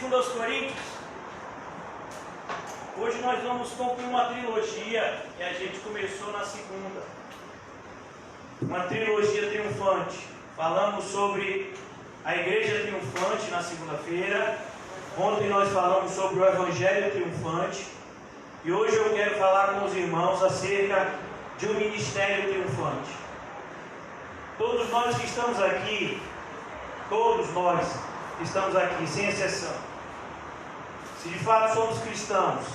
2 aos Coríntios. Hoje nós vamos concluir uma trilogia que a gente começou na segunda. Uma trilogia triunfante. Falamos sobre a igreja triunfante na segunda-feira. Ontem nós falamos sobre o evangelho triunfante. E hoje eu quero falar com os irmãos acerca de um ministério triunfante. Todos nós que estamos aqui, sem exceção, se de fato somos cristãos,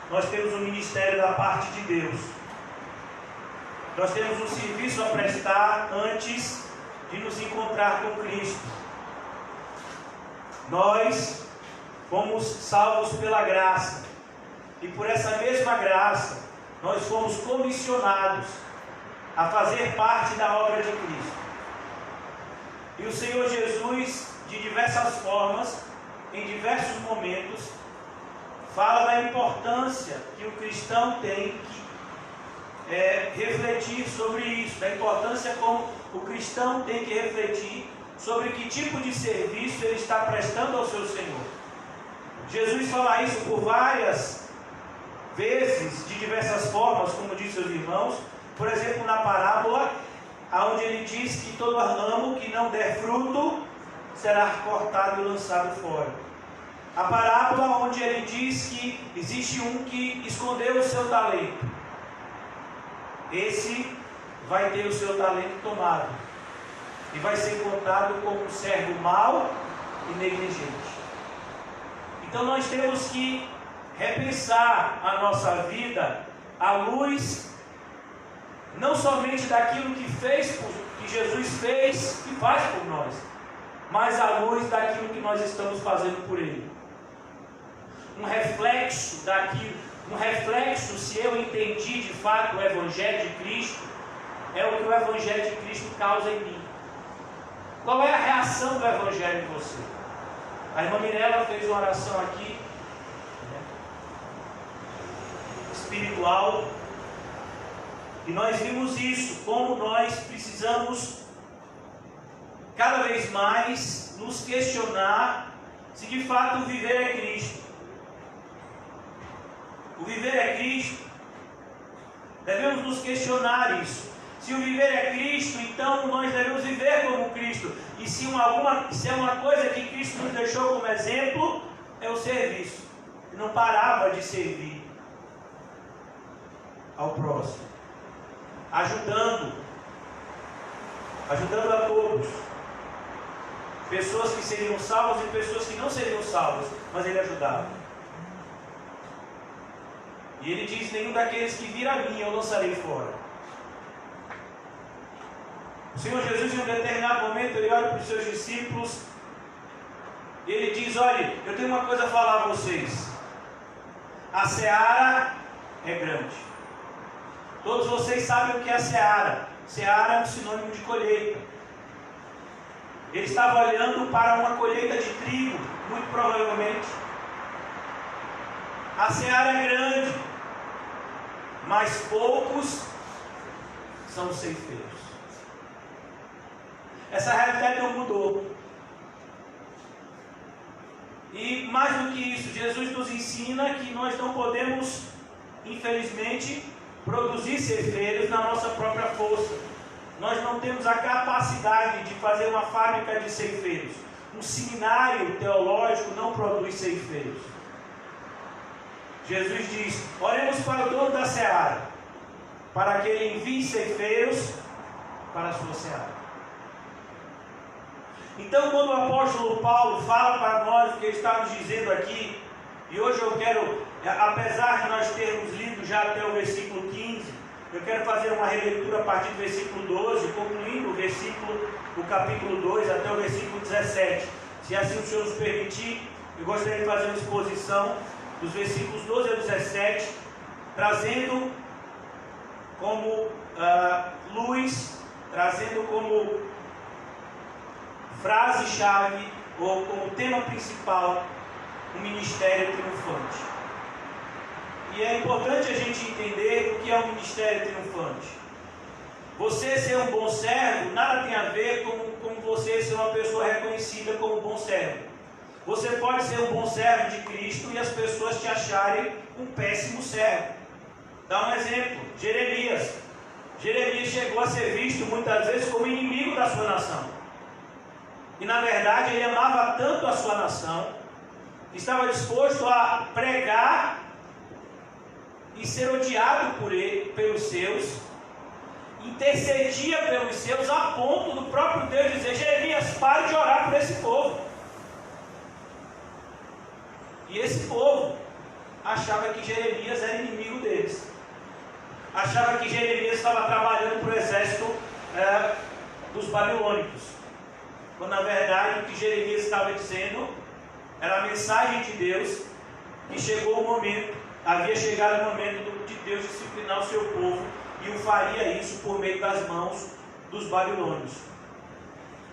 nós temos um ministério da parte de Deus. Nós temos um serviço a prestar antes de nos encontrar com Cristo. Nós fomos salvos pela graça, e por essa mesma graça nós fomos comissionados a fazer parte da obra de Cristo. E o Senhor Jesus, de diversas formas, em diversos momentos, fala da importância que o cristão tem que refletir sobre isso, da importância como o cristão tem que refletir sobre que tipo de serviço ele está prestando ao seu Senhor. Jesus fala isso por várias vezes, de diversas formas, como disse os irmãos. Por exemplo, na parábola, onde ele diz que todo ramo que não der fruto será cortado e lançado fora. A parábola onde ele diz que existe um que escondeu o seu talento. Esse vai ter o seu talento tomado e vai ser contado como um servo mau e negligente. Então nós temos que repensar a nossa vida à luz não somente daquilo que Jesus fez e faz por nós, mas à luz daquilo que nós estamos fazendo por Ele. Um reflexo se eu entendi de fato o Evangelho de Cristo, é o que o Evangelho de Cristo causa em mim. Qual é a reação do Evangelho em você? A irmã Mirella fez uma oração aqui, espiritual, e nós vimos isso, como nós precisamos cada vez mais nos questionar se de fato o viver é Cristo. O viver é Cristo. Devemos nos questionar isso. Se o viver é Cristo, então nós devemos viver como Cristo. E se é uma coisa que Cristo nos deixou como exemplo, é o serviço. Ele não parava de servir ao próximo, ajudando a todos. Pessoas que seriam salvas e pessoas que não seriam salvas, mas ele ajudava. E ele diz: nenhum daqueles que vir a mim eu lançarei fora. O Senhor Jesus, em um determinado momento, ele olha para os seus discípulos e ele diz: olha, eu tenho uma coisa a falar a vocês. A seara é grande. Todos vocês sabem o que é a seara. Seara é um sinônimo de colheita. Ele estava olhando para uma colheita de trigo, muito provavelmente. A seara é grande, mas poucos são os ceifeiros. Essa realidade não mudou. E mais do que isso, Jesus nos ensina que nós não podemos, infelizmente, produzir ceifeiros na nossa própria força. Nós não temos a capacidade de fazer uma fábrica de ceifeiros. Um seminário teológico não produz ceifeiros. Jesus diz: oremos para o dono da seara, para que ele envie ceifeiros para a sua seara. Então, quando o apóstolo Paulo fala para nós o que ele está nos dizendo aqui, e hoje eu quero, apesar de nós termos lido já até o versículo 15, eu quero fazer uma releitura a partir do versículo 12, concluindo o capítulo 2 até o versículo 17. Se assim o Senhor nos permitir, eu gostaria de fazer uma exposição dos versículos 12 a 17, trazendo como luz, trazendo como frase-chave, ou como tema principal, o ministério triunfante. E é importante a gente entender o que é um ministério triunfante. Você ser um bom servo, nada tem a ver com você ser uma pessoa reconhecida como bom servo. Você pode ser um bom servo de Cristo e as pessoas te acharem um péssimo servo. Dá um exemplo, Jeremias. Jeremias chegou a ser visto muitas vezes como inimigo da sua nação. E na verdade ele amava tanto a sua nação, que estava disposto a pregar e ser odiado por ele, pelos seus, intercedia pelos seus, a ponto do próprio Deus dizer: Jeremias, pare de orar por esse povo. E esse povo achava que Jeremias era inimigo deles, achava que Jeremias estava trabalhando para o exército dos babilônicos, quando na verdade o que Jeremias estava dizendo era a mensagem de Deus, que chegou o momento, havia chegado o momento de Deus disciplinar o seu povo, e o faria isso por meio das mãos dos babilônios.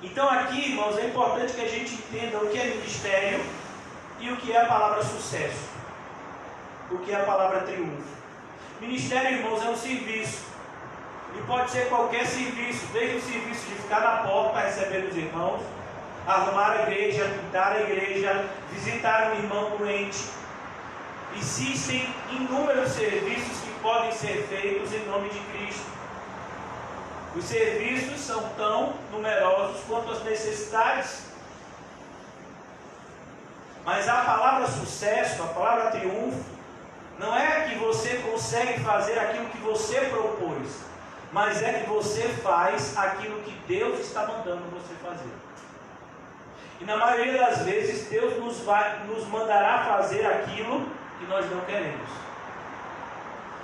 Então aqui, irmãos, é importante que a gente entenda o que é ministério e o que é a palavra sucesso, o que é a palavra triunfo. Ministério, irmãos, é um serviço, e pode ser qualquer serviço, desde o serviço de ficar na porta recebendo os irmãos, arrumar a igreja, pintar a igreja, visitar um irmão doente. Existem inúmeros serviços que podem ser feitos em nome de Cristo. Os serviços são tão numerosos quanto as necessidades. Mas a palavra sucesso, a palavra triunfo, não é que você consegue fazer aquilo que você propôs, mas é que você faz aquilo que Deus está mandando você fazer. E na maioria das vezes Deus nos mandará fazer aquilo que nós não queremos,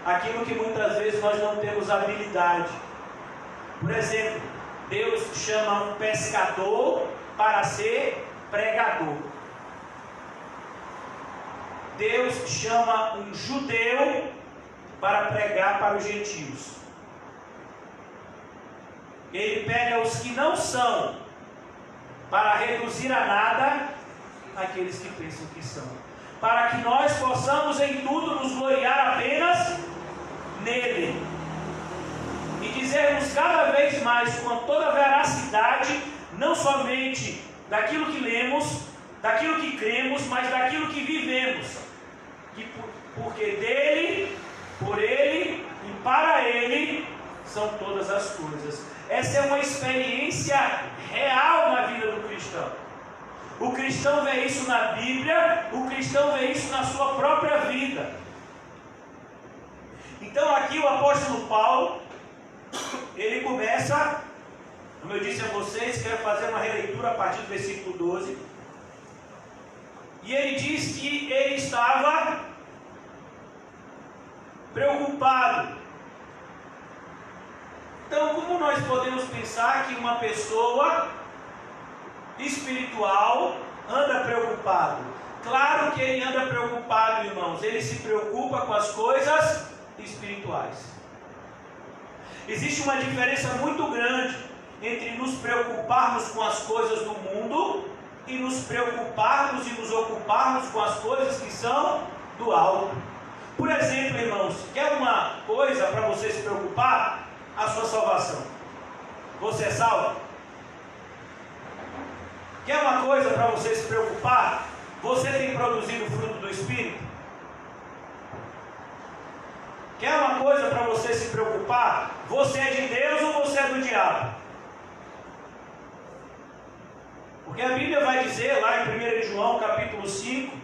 aquilo que muitas vezes nós não temos habilidade. Por exemplo, Deus chama um pescador para ser pregador. Deus chama um judeu para pregar para os gentios. Ele pega os que não são para reduzir a nada aqueles que pensam que são, para que nós possamos em tudo nos gloriar apenas nele, e dizermos cada vez mais com toda a veracidade, não somente daquilo que lemos, daquilo que cremos, mas daquilo que vivemos, porque dele, por ele e para ele são todas as coisas. Essa é uma experiência real na vida do cristão. O cristão vê isso na Bíblia, o cristão vê isso na sua própria vida. Então aqui o apóstolo Paulo, ele começa, como eu disse a vocês, quero fazer uma releitura a partir do versículo 12. E ele diz que ele estava preocupado. Então, como nós podemos pensar que uma pessoa espiritual anda preocupado? Claro que ele anda preocupado, irmãos. Ele se preocupa com as coisas espirituais. Existe uma diferença muito grande entre nos preocuparmos com as coisas do mundo e nos preocuparmos e nos ocuparmos com as coisas que são do alto. Por exemplo, irmãos, quer uma coisa para você se preocupar? A sua salvação. Você é salvo? Quer uma coisa para você se preocupar? Você tem produzido o fruto do Espírito? Quer uma coisa para você se preocupar? Você é de Deus ou você é do diabo? Porque a Bíblia vai dizer lá em 1 João capítulo 5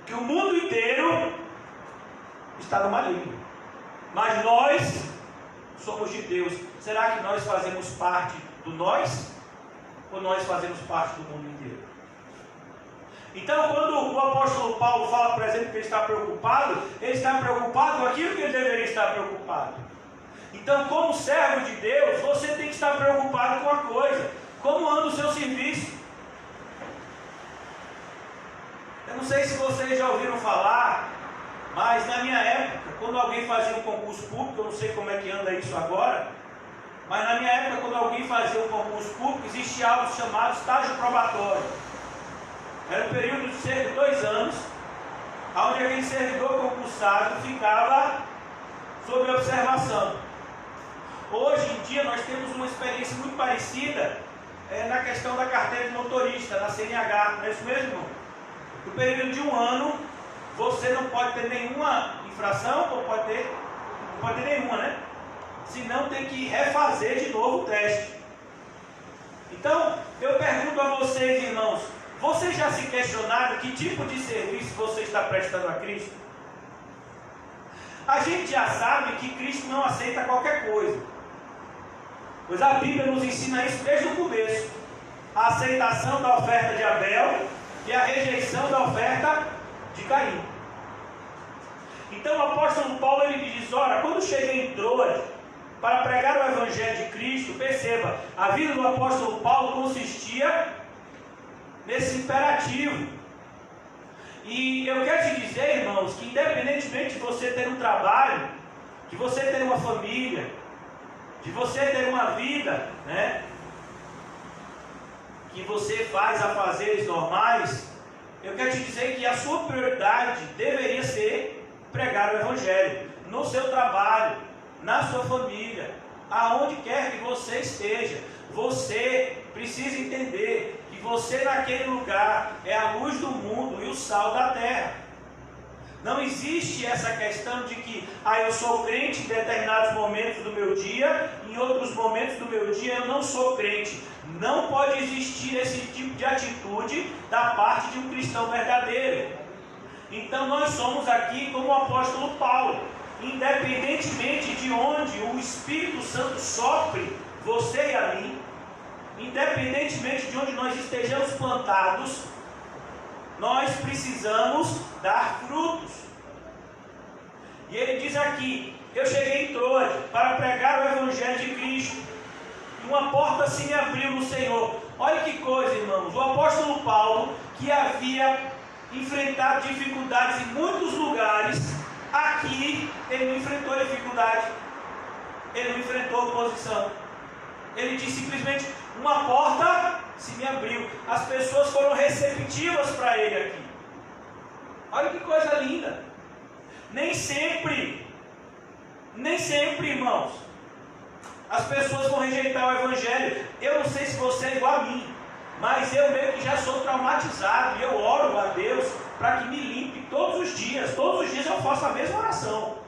que o mundo inteiro está no maligno, mas nós somos de Deus. Será que nós fazemos parte do nós? Ou nós fazemos parte do mundo inteiro? Então, quando o apóstolo Paulo fala, por exemplo, que ele está preocupado com aquilo que ele deveria estar preocupado. Então, como servo de Deus, você tem que estar preocupado com a coisa. Como anda o seu serviço? Eu não sei se vocês já ouviram falar, mas na minha época, quando alguém fazia um concurso público, eu não sei como é que anda isso agora, mas na minha época, quando alguém fazia um concurso público, existia algo chamado estágio probatório. Era um período de cerca de 2 anos, onde aquele servidor concursado ficava sob observação. Hoje em dia nós temos uma experiência muito parecida na questão da carteira de motorista, na CNH, não é isso mesmo, irmão? No período de um ano, você não pode ter nenhuma infração, ou pode ter, não pode ter nenhuma, né? Senão tem que refazer de novo o teste. Então, eu pergunto a vocês, irmãos, vocês já se questionaram que tipo de serviço você está prestando a Cristo? A gente já sabe que Cristo não aceita qualquer coisa, pois a Bíblia nos ensina isso desde o começo. A aceitação da oferta de Abel e a rejeição da oferta de Caim. Então o apóstolo Paulo ele diz, ora, quando cheguei em Troade para pregar o Evangelho de Cristo, perceba, a vida do apóstolo Paulo consistia nesse imperativo. E eu quero te dizer, irmãos, que independentemente de você ter um trabalho, de você ter uma família, de você ter uma vida, né, que você faz afazeres normais, eu quero te dizer que a sua prioridade deveria ser pregar o Evangelho, no seu trabalho, na sua família, aonde quer que você esteja. Você precisa entender que você naquele lugar é a luz do mundo e o sal da terra. Não existe essa questão de que eu sou crente em determinados momentos do meu dia, em outros momentos do meu dia eu não sou crente. Não pode existir esse tipo de atitude da parte de um cristão verdadeiro. Então nós somos aqui como o apóstolo Paulo, independentemente de onde o Espírito Santo sopre você e a mim, independentemente de onde nós estejamos plantados, nós precisamos dar frutos. E ele diz aqui, eu cheguei em Troade para pregar o Evangelho de Cristo, e uma porta se me abriu no Senhor. Olha que coisa, irmãos, o apóstolo Paulo, que havia enfrentado dificuldades em muitos lugares, aqui ele não enfrentou dificuldade, ele não enfrentou oposição. Ele disse simplesmente, uma porta se me abriu. As pessoas foram receptivas para ele aqui. Olha que coisa linda. Nem sempre, irmãos, as pessoas vão rejeitar o Evangelho. Eu não sei se você é igual a mim, mas eu meio que já sou traumatizado, e eu oro a Deus para que me limpe todos os dias. Todos os dias eu faço a mesma oração,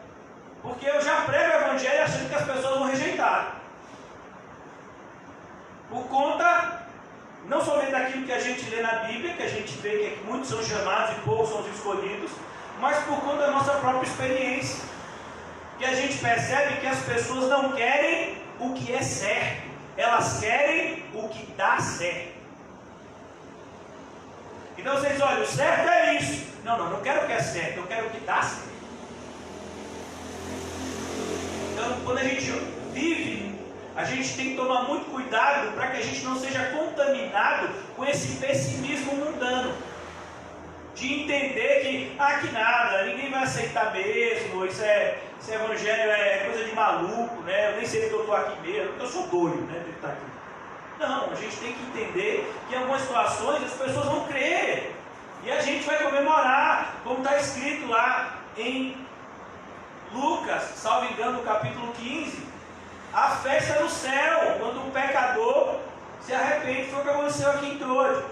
porque eu já prego o Evangelho achando que as pessoas vão rejeitar, por conta não somente daquilo que a gente lê na Bíblia, que a gente vê que muitos são chamados e poucos são os escolhidos, mas por conta da nossa própria experiência, que a gente percebe que as pessoas não querem o que é certo, elas querem o que dá certo. Então vocês olham, o certo é isso. Não quero o que é certo, eu quero o que dá certo. Então quando a gente vive, a gente tem que tomar muito cuidado para que a gente não seja contaminado com esse pessimismo mundano, de entender que nada, ninguém vai aceitar mesmo, esse evangelho é coisa de maluco, né? Eu nem sei porque eu estou aqui mesmo, porque eu sou doido, né, de estar aqui. Não, a gente tem que entender que em algumas situações as pessoas vão crer, e a gente vai comemorar, como está escrito lá em Lucas, salvo engano, no capítulo 15, a festa no céu, quando o pecador se arrepende. Foi o que aconteceu aqui em Troade.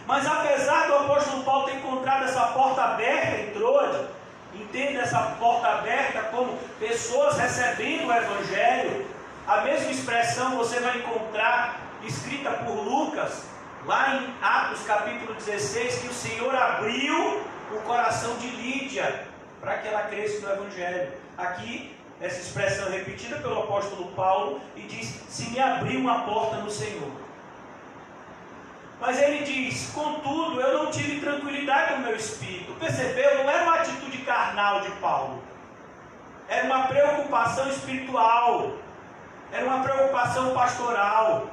Mas apesar do apóstolo Paulo ter encontrado essa porta aberta em Troade, entenda essa porta aberta como pessoas recebendo o Evangelho, a mesma expressão você vai encontrar escrita por Lucas, lá em Atos capítulo 16, que o Senhor abriu o coração de Lídia para que ela cresça no Evangelho. Aqui, essa expressão repetida pelo apóstolo Paulo, e diz, se me abriu uma porta no Senhor. Mas ele diz, contudo, eu não tive tranquilidade no meu espírito. Percebeu? Não era uma atitude carnal de Paulo, era uma preocupação espiritual, era uma preocupação pastoral.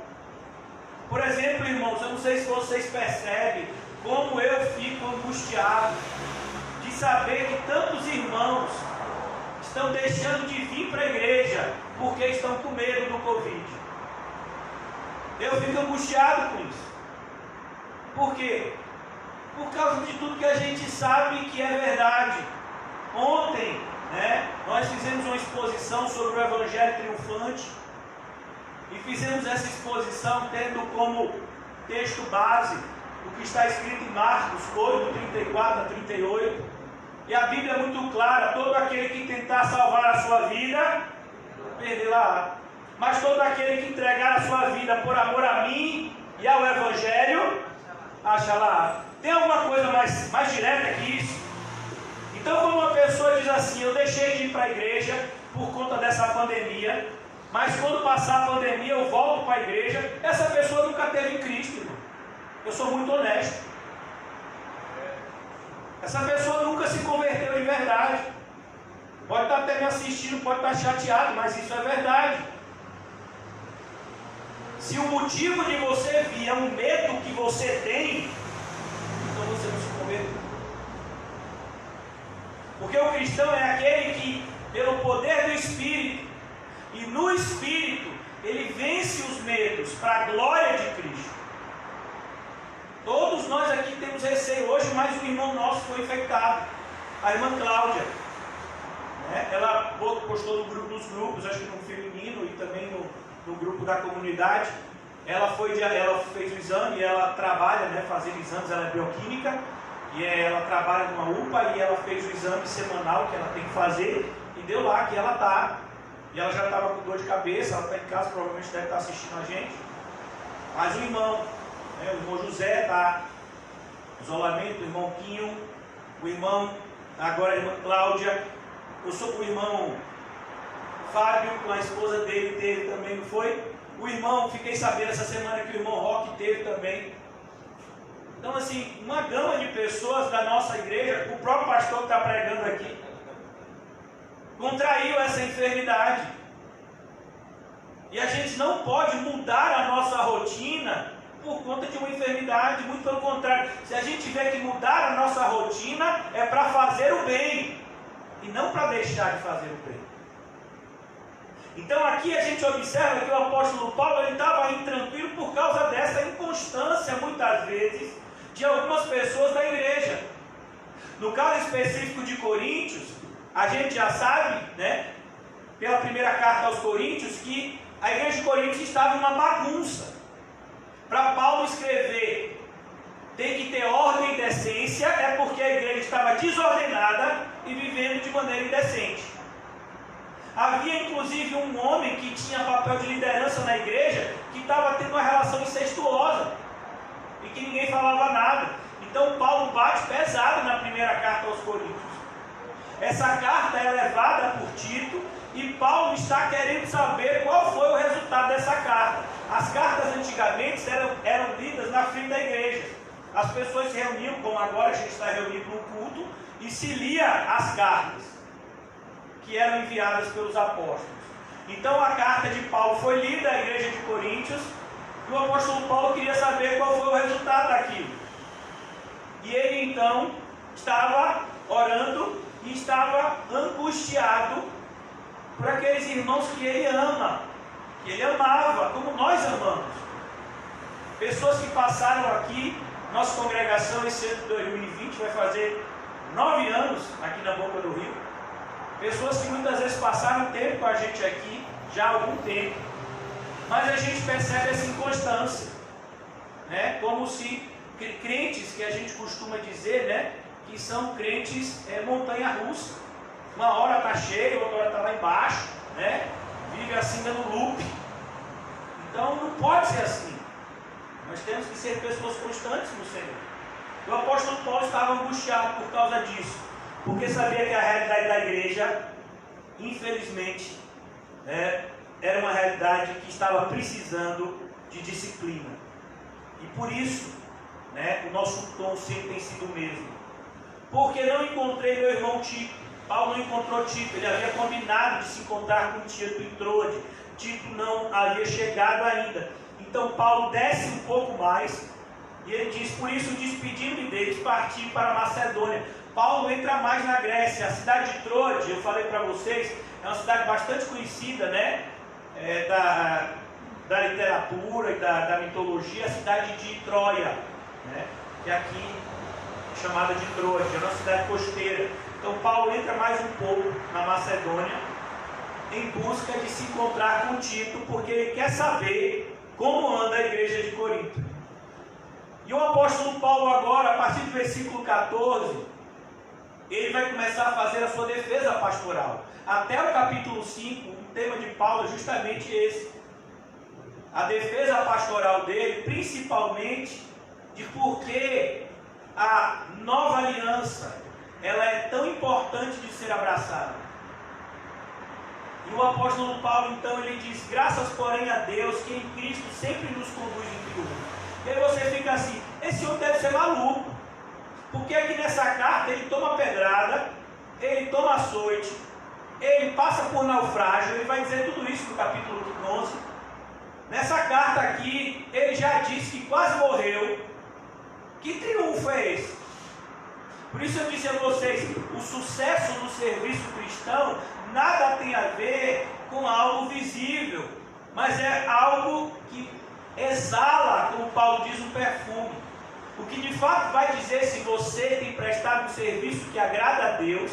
Por exemplo, irmãos, eu não sei se vocês percebem como eu fico angustiado de saber que tantos irmãos estão deixando de vir para a igreja porque estão com medo do Covid. Eu fico angustiado com isso. Por quê? Por causa de tudo que a gente sabe que é verdade. Ontem, nós fizemos uma exposição sobre o Evangelho triunfante, e fizemos essa exposição tendo como texto base o que está escrito em Marcos 8, 34 a 38. E a Bíblia é muito clara: todo aquele que tentar salvar a sua vida, perderá. Mas todo aquele que entregar a sua vida por amor a mim e ao Evangelho, achará. Tem alguma coisa mais direta que isso? Então, quando uma pessoa diz assim: eu deixei de ir para a igreja por conta dessa pandemia, mas quando passar a pandemia eu volto para a igreja, essa pessoa nunca teve em Cristo, irmão. Eu sou muito honesto. Essa pessoa nunca se converteu de verdade. Pode estar até me assistindo, pode estar chateado, mas isso é verdade. Se o motivo de você vir é um medo que você tem, então você não se converteu. Porque o cristão é aquele que, pelo poder do Espírito, e no Espírito, ele vence os medos para a glória de Cristo. Todos nós aqui temos receio hoje, mas um irmão nosso foi infectado, a irmã Cláudia. Ela postou nos grupos, acho que no feminino e também no grupo da comunidade. Ela fez o exame e ela trabalha, fazendo exames, ela é bioquímica. E ela trabalha numa UPA e ela fez o exame semanal que ela tem que fazer e deu lá que ela está. E ela já estava com dor de cabeça, ela está em casa, provavelmente deve estar assistindo a gente. Mas o irmão José está em isolamento, o irmão Quinho, o irmão, agora a irmã Cláudia, o irmão Fábio, com a esposa dele, teve também, não foi? O irmão, fiquei sabendo essa semana que o irmão Roque teve também. Então, assim, uma gama de pessoas da nossa igreja, o próprio pastor que está pregando aqui, contraiu essa enfermidade. E a gente não pode mudar a nossa rotina por conta de uma enfermidade, muito pelo contrário. Se a gente tiver que mudar a nossa rotina, é para fazer o bem, e não para deixar de fazer o bem. Então aqui a gente observa que o apóstolo Paulo estava intranquilo por causa dessa inconstância, muitas vezes, de algumas pessoas da igreja. No caso específico de Coríntios, a gente já sabe, pela primeira carta aos Coríntios, que a igreja de Coríntios estava em uma bagunça. Para Paulo escrever, tem que ter ordem e decência, é porque a igreja estava desordenada e vivendo de maneira indecente. Havia inclusive um homem que tinha papel de liderança na igreja, que estava tendo uma relação incestuosa e que ninguém falava nada. Então Paulo bate pesado na primeira carta aos Coríntios. Essa carta é levada por Tito e Paulo está querendo saber qual foi o resultado dessa carta. As cartas antigamente eram lidas na frente da igreja. As pessoas se reuniam, como agora a gente está reunido no culto, e se lia as cartas que eram enviadas pelos apóstolos. Então a carta de Paulo foi lida à igreja de Coríntios e o apóstolo Paulo queria saber qual foi o resultado daquilo. E ele então estava orando e estava angustiado por aqueles irmãos que ele ama, que ele amava, como nós amamos. Pessoas que passaram aqui, nossa congregação esse ano de 2020 vai fazer 9 anos aqui na Boca do Rio. Pessoas que muitas vezes passaram tempo com a gente aqui, já há algum tempo. Mas a gente percebe essa inconstância, como se crentes, que a gente costuma dizer, que são crentes montanha-russa. Uma hora está cheio, outra hora está lá embaixo, vive assim dando loop. Então não pode ser assim. Nós temos que ser pessoas constantes no Senhor. O apóstolo Paulo estava angustiado por causa disso, porque sabia que a realidade da igreja, infelizmente, era uma realidade que estava precisando de disciplina. E por isso, o nosso tom sempre tem sido o mesmo. Porque não encontrei meu irmão Tito. Paulo não encontrou Tito, ele havia combinado de se encontrar com Tito em Troade. Tito não havia chegado ainda. Então Paulo desce um pouco mais e ele diz: por isso, despedindo-me deles, parti para Macedônia. Paulo entra mais na Grécia. A cidade de Troade, eu falei para vocês, é uma cidade bastante conhecida, da literatura e da mitologia, a cidade de Troia, que é aqui chamada de Troade, é uma cidade costeira. Então Paulo entra mais um pouco na Macedônia em busca de se encontrar com Tito, porque ele quer saber como anda a igreja de Corinto. E o apóstolo Paulo agora, a partir do versículo 14, ele vai começar a fazer a sua defesa pastoral. Até o capítulo 5, o tema de Paulo é justamente esse. A defesa pastoral dele, principalmente de por que a nova aliança ela é tão importante de ser abraçada. E o apóstolo Paulo, então, ele diz: graças, porém, a Deus, que em Cristo sempre nos conduz em triunfo. E aí você fica assim: esse homem deve ser maluco, porque aqui nessa carta ele toma pedrada, ele toma açoite, ele passa por naufrágio, ele vai dizer tudo isso no capítulo 11. Nessa carta aqui, ele já disse que quase morreu. Que triunfo é esse? Por isso eu disse a vocês, o sucesso do serviço cristão nada tem a ver com algo visível, mas é algo que exala, como Paulo diz, um perfume. O que de fato vai dizer se você tem prestado um serviço que agrada a Deus,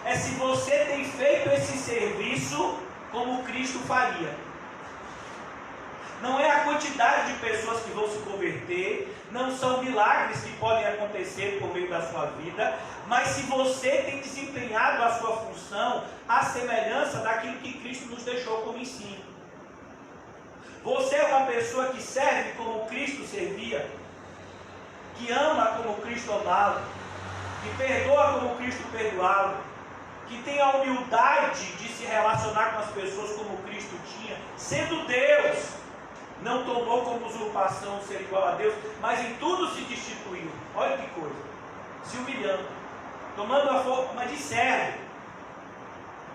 é se você tem feito esse serviço como Cristo faria. Não é a quantidade de pessoas que vão se converter, não são milagres que podem acontecer por meio da sua vida, mas se você tem desempenhado a sua função à semelhança daquilo que Cristo nos deixou como ensino. Você é uma pessoa que serve como Cristo servia, que ama como Cristo amava, que perdoa como Cristo perdoava, que tem a humildade de se relacionar com as pessoas como Cristo tinha, sendo Deus. Não tomou como usurpação ser igual a Deus, mas em tudo se destituiu. Olha que coisa. Se humilhando, tomando a forma de servo.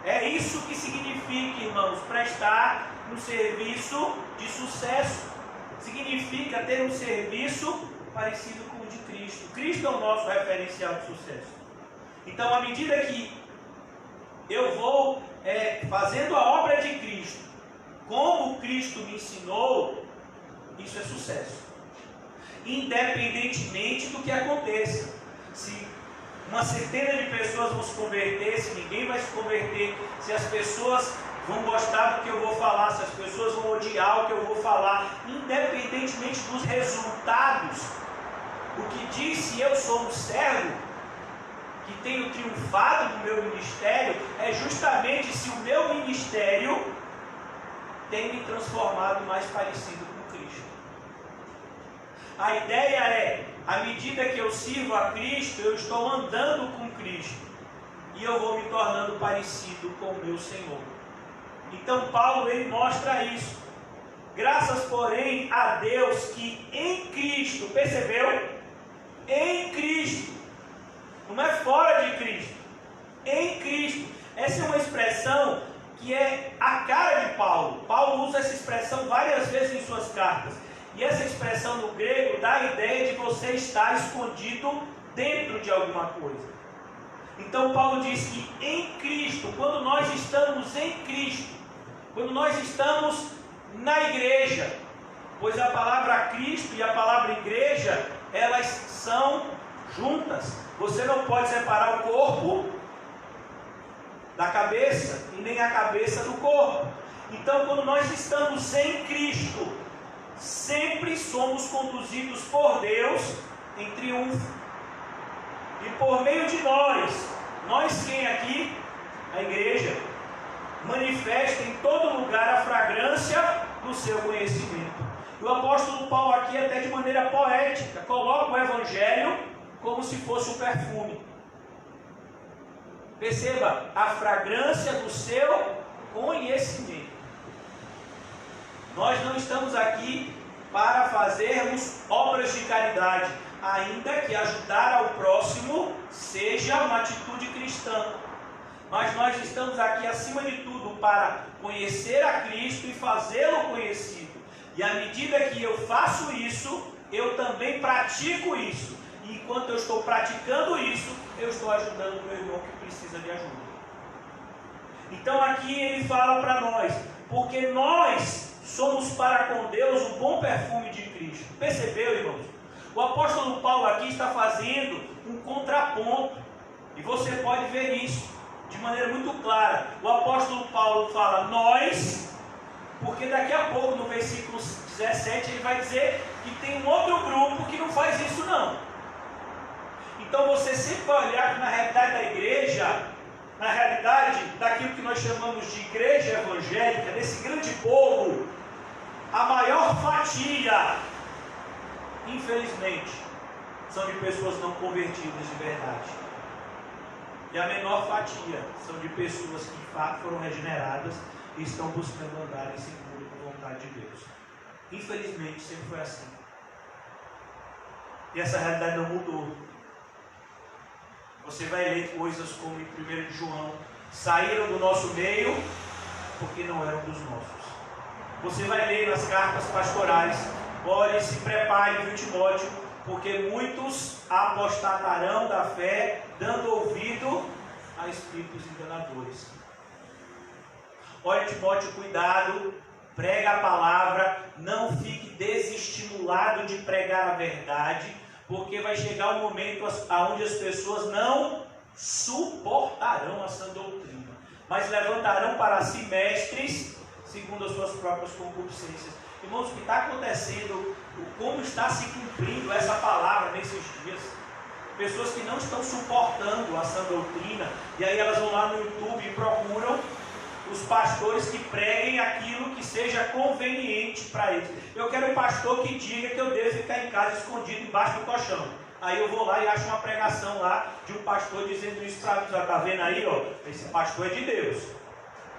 É isso que significa, irmãos, prestar um serviço de sucesso. Significa ter um serviço parecido com o de Cristo. Cristo é o nosso referencial de sucesso. Então, à medida que eu vou fazendo a obra de Cristo, como Cristo me ensinou, isso é sucesso. Independentemente do que aconteça. Se uma centena de pessoas vão se converter, se ninguém vai se converter, se as pessoas vão gostar do que eu vou falar, se as pessoas vão odiar o que eu vou falar, independentemente dos resultados, o que diz se eu sou um servo que tenho triunfado no meu ministério, é justamente se o meu ministério tem me transformado mais parecido com Cristo. A ideia é, à medida que eu sirvo a Cristo, eu estou andando com Cristo, e eu vou me tornando parecido com o meu Senhor. Então Paulo, ele mostra isso. Graças, porém, a Deus que em Cristo, percebeu? Em Cristo, não é fora de Cristo, em Cristo. Essa é uma expressão que é a cara de Paulo. Paulo usa essa expressão várias vezes em suas cartas. E essa expressão no grego dá a ideia de você estar escondido dentro de alguma coisa. Então Paulo diz que em Cristo, quando nós estamos em Cristo, quando nós estamos na igreja, pois a palavra Cristo e a palavra igreja, elas são juntas. Você não pode separar o corpo da cabeça e nem a cabeça do corpo. Então, quando nós estamos em Cristo, sempre somos conduzidos por Deus em triunfo. E por meio de nós quem aqui? A igreja, manifesta em todo lugar a fragrância do seu conhecimento. E o apóstolo Paulo aqui, até de maneira poética, coloca o evangelho como se fosse um perfume. Perceba, a fragrância do seu conhecimento. Nós não estamos aqui para fazermos obras de caridade, ainda que ajudar ao próximo seja uma atitude cristã. Mas nós estamos aqui, acima de tudo, para conhecer a Cristo e fazê-lo conhecido. E à medida que eu faço isso, eu também pratico isso. E enquanto eu estou praticando isso, eu estou ajudando o meu irmão que precisa de ajuda. Então aqui ele fala para nós, porque nós somos para com Deus o bom perfume de Cristo. Percebeu, irmãos? O apóstolo Paulo aqui está fazendo um contraponto, e você pode ver isso de maneira muito clara. O apóstolo Paulo fala nós, Porque daqui a pouco, no versículo 17, ele vai dizer que tem um outro grupo que não faz isso não. Então você sempre vai olhar que na realidade da igreja, na realidade daquilo que nós chamamos de igreja evangélica, desse grande povo, a maior fatia, infelizmente, são de pessoas não convertidas de verdade. E a menor fatia são de pessoas que de fato foram regeneradas e estão buscando andar em seguro com a vontade de Deus. Infelizmente, sempre foi assim. E essa realidade não mudou. Você vai ler coisas como em 1 João: saíram do nosso meio porque não eram dos nossos. Você vai ler nas cartas pastorais: olhe, se prepare, viu, Timóteo, porque muitos apostatarão da fé, dando ouvido a espíritos enganadores. Olha, Timóteo, cuidado, prega a palavra, não fique desestimulado de pregar a verdade, porque vai chegar um momento onde as pessoas não suportarão a sã doutrina, mas levantarão para si mestres, segundo as suas próprias concupiscências. Irmãos, o que está acontecendo, como está se cumprindo essa palavra nesses dias? Pessoas que não estão suportando a sã doutrina, e aí elas vão lá no YouTube e procuram os pastores que preguem aquilo que seja conveniente para eles. Eu quero um pastor que diga que eu devo ficar em casa escondido embaixo do colchão. Aí eu vou lá e acho uma pregação lá de um pastor dizendo isso para mim. Está vendo aí, ó? Esse pastor é de Deus.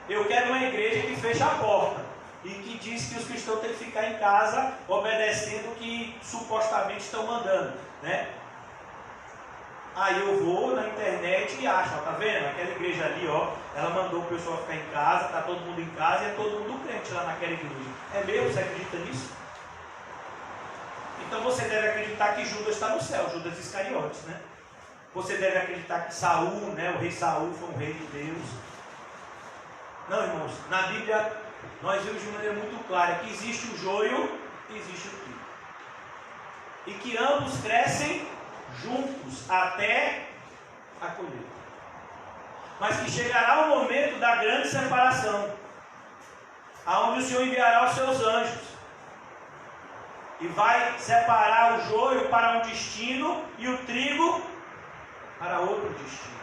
Eu quero uma igreja que fecha a porta e que diz que os cristãos têm que ficar em casa obedecendo o que supostamente estão mandando, né? Aí eu vou na internet e acho, ó, tá vendo? Aquela igreja ali, ó, ela mandou o pessoal ficar em casa, tá todo mundo em casa e é todo mundo crente lá naquela igreja. É mesmo? Você acredita nisso? Então você deve acreditar que Judas está no céu, Judas Iscariotes, né? Você deve acreditar que Saul, né, o rei Saul foi um rei de Deus. Não, irmãos, na Bíblia nós vemos de maneira muito clara que existe o joio e existe o trigo. E que ambos crescem juntos até a colheita. Mas que chegará o momento da grande separação, aonde o Senhor enviará os seus anjos e vai separar o joio para um destino e o trigo para outro destino.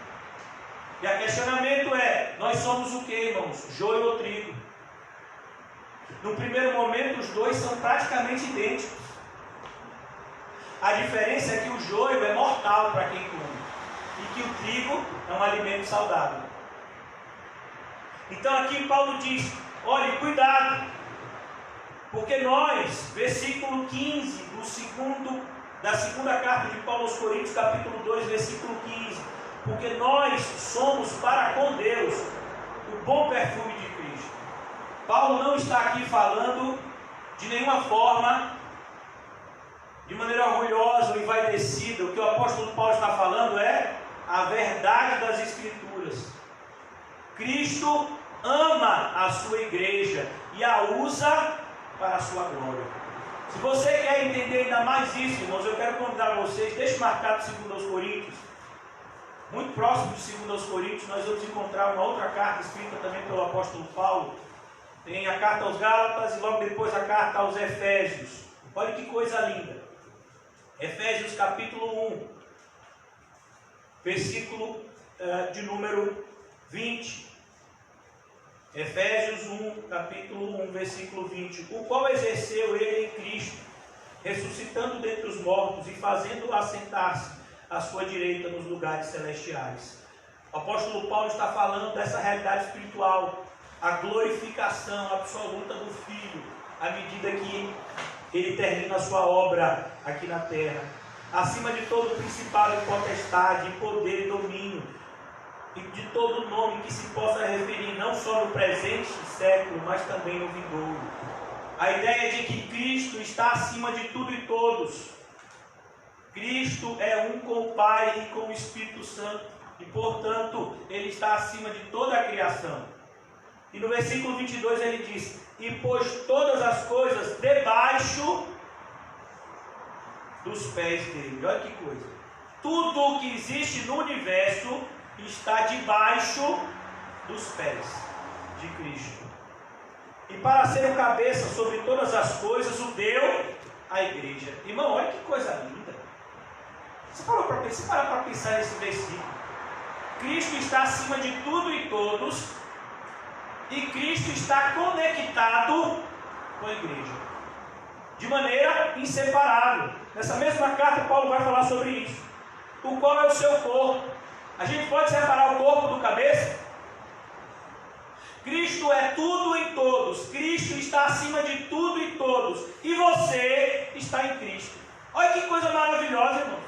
E o questionamento é: nós somos o que, irmãos? Joio ou trigo? No primeiro momento, os dois são praticamente idênticos. A diferença é que o joio é mortal para quem come e que o trigo é um alimento saudável. Então aqui Paulo diz: olhe, cuidado, porque nós, versículo 15 da segunda carta de Paulo aos Coríntios, capítulo 2, versículo 15, porque nós somos para com Deus o bom perfume de Cristo. Paulo não está aqui falando de nenhuma forma, de maneira orgulhosa ou envaidecida. O que o apóstolo Paulo está falando é a verdade das Escrituras. Cristo ama a sua igreja e a usa para a sua glória. Se você quer entender ainda mais isso, irmãos, eu quero convidar vocês, deixe marcado 2 Coríntios. Muito próximo de 2 Coríntios, nós vamos encontrar uma outra carta escrita também pelo apóstolo Paulo. Tem a carta aos Gálatas e logo depois a carta aos Efésios. Olha que coisa linda. Efésios capítulo 1, versículo de número 20. Efésios 1, capítulo 1, versículo 20. O qual exerceu ele em Cristo, ressuscitando dentre os mortos e fazendo-o assentar-se à sua direita nos lugares celestiais. O apóstolo Paulo está falando dessa realidade espiritual, a glorificação absoluta do Filho, à medida que ele termina a sua obra aqui na terra, acima de todo principado e potestade, poder e domínio, e de todo nome que se possa referir não só no presente século, mas também no vindouro. A ideia de que Cristo está acima de tudo e todos. Cristo é um com o Pai e com o Espírito Santo, e portanto ele está acima de toda a criação. E no versículo 22 ele diz: e pôs todas as coisas debaixo dos pés dele. Olha que coisa. Tudo o que existe no universo está debaixo dos pés de Cristo. e para ser o cabeça sobre todas as coisas, o deu à igreja. Irmão, olha que coisa linda. Você parar para pensar nesse versículo. Cristo está acima de tudo e todos, e Cristo está conectado com a igreja, de maneira inseparável. Nessa mesma carta, Paulo vai falar sobre isso. O qual é o seu corpo. A gente pode separar o corpo do cabeça? Cristo é tudo em todos. Cristo está acima de tudo e todos. E você está em Cristo. Olha que coisa maravilhosa, irmão.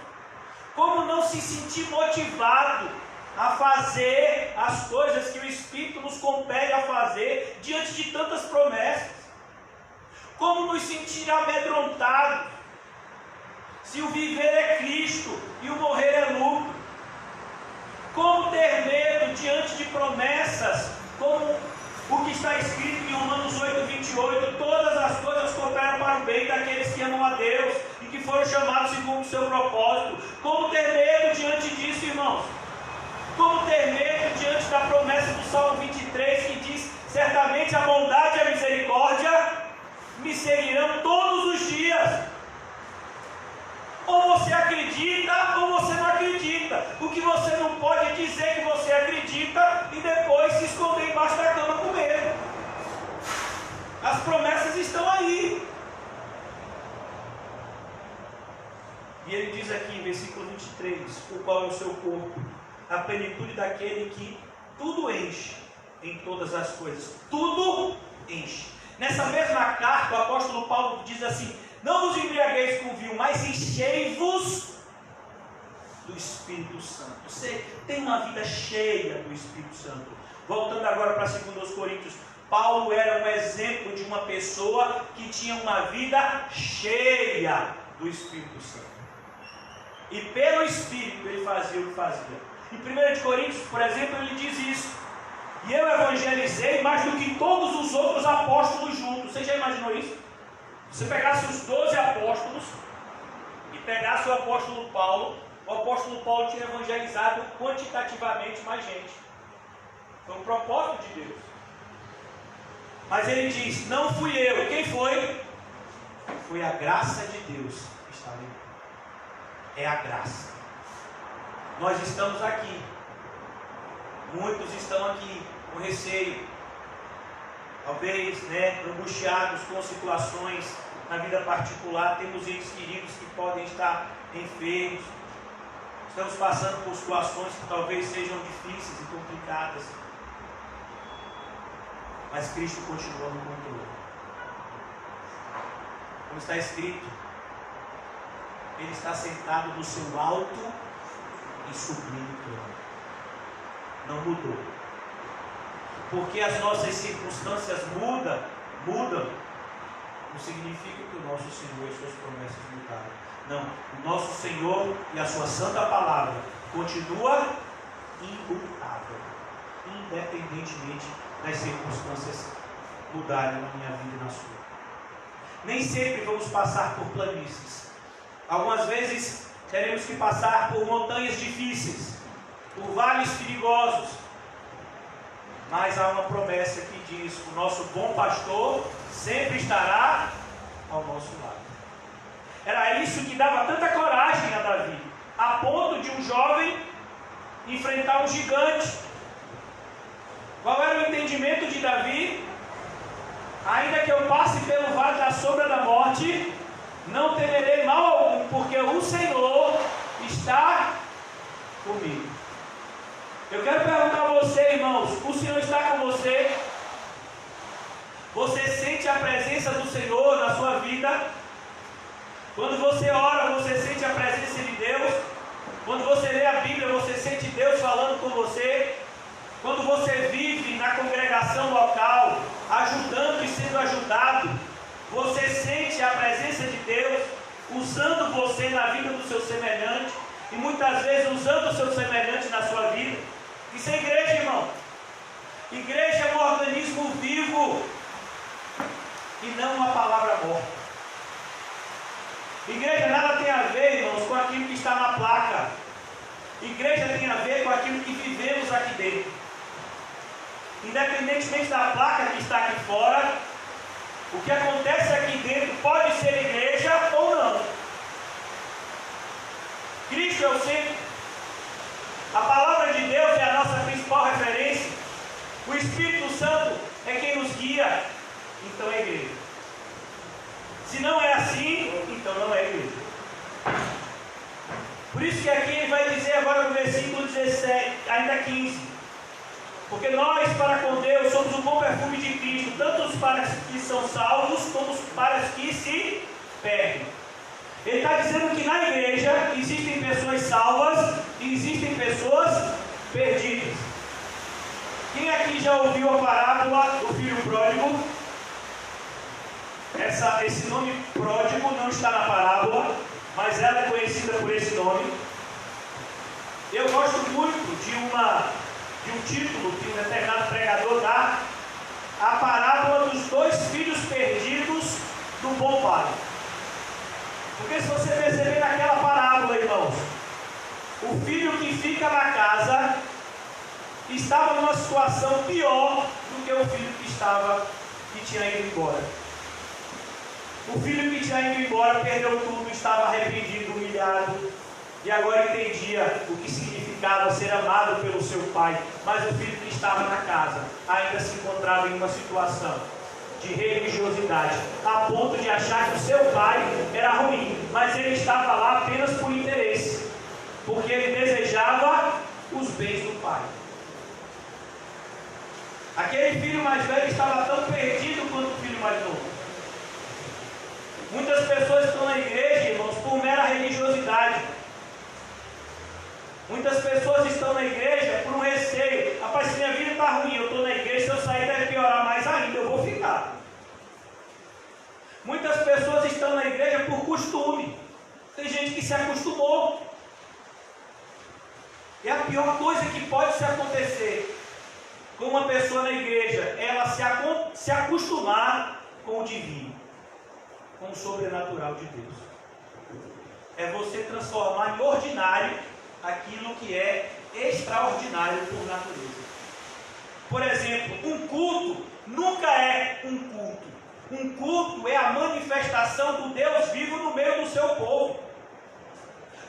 Como não se sentir motivado a fazer as coisas que o Espírito nos compele a fazer diante de tantas promessas? Como nos sentir amedrontados se o viver é Cristo e o morrer é lucro? Como ter medo diante de promessas como o que está escrito em Romanos 8:28, todas as coisas cooperam para o bem daqueles que amam a Deus e que foram chamados segundo o seu propósito? Como ter medo diante disso, irmãos? Como ter medo diante da promessa do Salmo 23, que diz: certamente a bondade e a misericórdia me seguirão todos os dias? Ou você acredita ou você não acredita. O que você não pode é dizer que você acredita e depois se esconder embaixo da cama com medo. As promessas estão aí. E ele diz aqui em versículo 23, o qual é o seu corpo, a plenitude daquele que tudo enche em todas as coisas. Tudo enche. Nessa mesma carta, o apóstolo Paulo diz assim: não vos embriagueis com vinho, mas enchei-vos do Espírito Santo. Você tem uma vida cheia do Espírito Santo. Voltando agora para 2 Coríntios, Paulo era um exemplo de uma pessoa que tinha uma vida cheia do Espírito Santo. E pelo Espírito ele fazia o que fazia. Em 1 Coríntios, por exemplo, ele diz isso: e eu evangelizei mais do que todos os outros apóstolos juntos. Você já imaginou isso? Se você pegasse os 12 apóstolos e pegasse o apóstolo Paulo tinha evangelizado quantitativamente mais gente. Foi um propósito de Deus. Mas ele diz: não fui eu. Quem foi? Foi a graça de Deus que está ali. É a graça. Nós estamos aqui. Muitos estão aqui com receio, talvez, angustiados com situações na vida particular. Temos entes queridos que podem estar enfermos. Estamos passando por situações que talvez sejam difíceis e complicadas. Mas Cristo continua no controle. Como está escrito, Ele está sentado no seu alto e sublime trono. Não mudou. Porque as nossas circunstâncias mudam, não significa que o nosso Senhor e suas promessas mudaram. Não, o nosso Senhor e a sua santa palavra continua imutável, independentemente das circunstâncias mudarem na minha vida e na sua. Nem sempre vamos passar por planícies. Algumas vezes teremos que passar por montanhas difíceis, por vales perigosos. Mas há uma promessa que diz: o nosso bom pastor sempre estará ao nosso lado. Era isso que dava tanta coragem a Davi, a ponto de um jovem enfrentar um gigante. Qual era o entendimento de Davi? Ainda que eu passe pelo vale da sombra da morte, não temerei mal algum, porque o Senhor está comigo. Eu quero perguntar a você, irmãos: o Senhor está com você? Você sente a presença do Senhor na sua vida? Quando você ora, você sente a presença de Deus? Quando você lê a Bíblia, você sente Deus falando com você? Quando você vive na congregação local, ajudando e sendo ajudado, você sente a presença de Deus usando você na vida do seu semelhante, e muitas vezes usando o seu semelhante na sua vida? Isso é igreja, irmão. Igreja é um organismo vivo e não uma palavra morta. Igreja nada tem a ver, irmãos, com aquilo que está na placa. Igreja tem a ver com aquilo que vivemos aqui dentro. Independentemente da placa que está aqui fora, O que acontece aqui dentro pode ser igreja ou não. Cristo é o centro. A palavra de Deus é a nossa principal referência. O Espírito Santo é quem nos guia. Então é igreja. Se não é assim, então não é igreja. Por isso que aqui ele vai dizer agora no versículo 17, ainda 15. Porque nós, para com Deus, somos o bom perfume de Cristo, tanto para os que são salvos, como para os que se perdem. Ele está dizendo que na igreja existem pessoas salvas e existem pessoas perdidas. Quem aqui já ouviu a parábola do filho pródigo? Esse nome pródigo não está na parábola, mas ela é conhecida por esse nome. Eu gosto muito de um título que um determinado pregador dá, a parábola dos 2 filhos perdidos do bom pai. Porque se você perceber naquela parábola, irmãos, o filho que fica na casa estava numa situação pior do que o filho que tinha ido embora. O filho que tinha ido embora perdeu tudo, estava arrependido, humilhado, e agora entendia o que significava ser amado pelo seu pai. Mas o filho que estava na casa ainda se encontrava em uma situação de religiosidade, a ponto de achar que o seu pai era ruim, mas ele estava lá apenas por interesse, porque ele desejava os bens do pai. Aquele filho mais velho estava tão perdido quanto o filho mais novo. Muitas pessoas estão na igreja, irmãos, por mera religiosidade. Muitas pessoas estão na igreja por um receio. Rapaz, se minha vida está ruim, eu estou na igreja, se eu sair deve piorar mais ainda, eu vou ficar. Muitas pessoas estão na igreja por costume. Tem gente que se acostumou. E a pior coisa que pode se acontecer com uma pessoa na igreja é ela se acostumar com o divino, com o sobrenatural de Deus. É você transformar em ordinário aquilo que é extraordinário por natureza. Por exemplo, um culto nunca é um culto. Um culto é a manifestação do Deus vivo no meio do seu povo.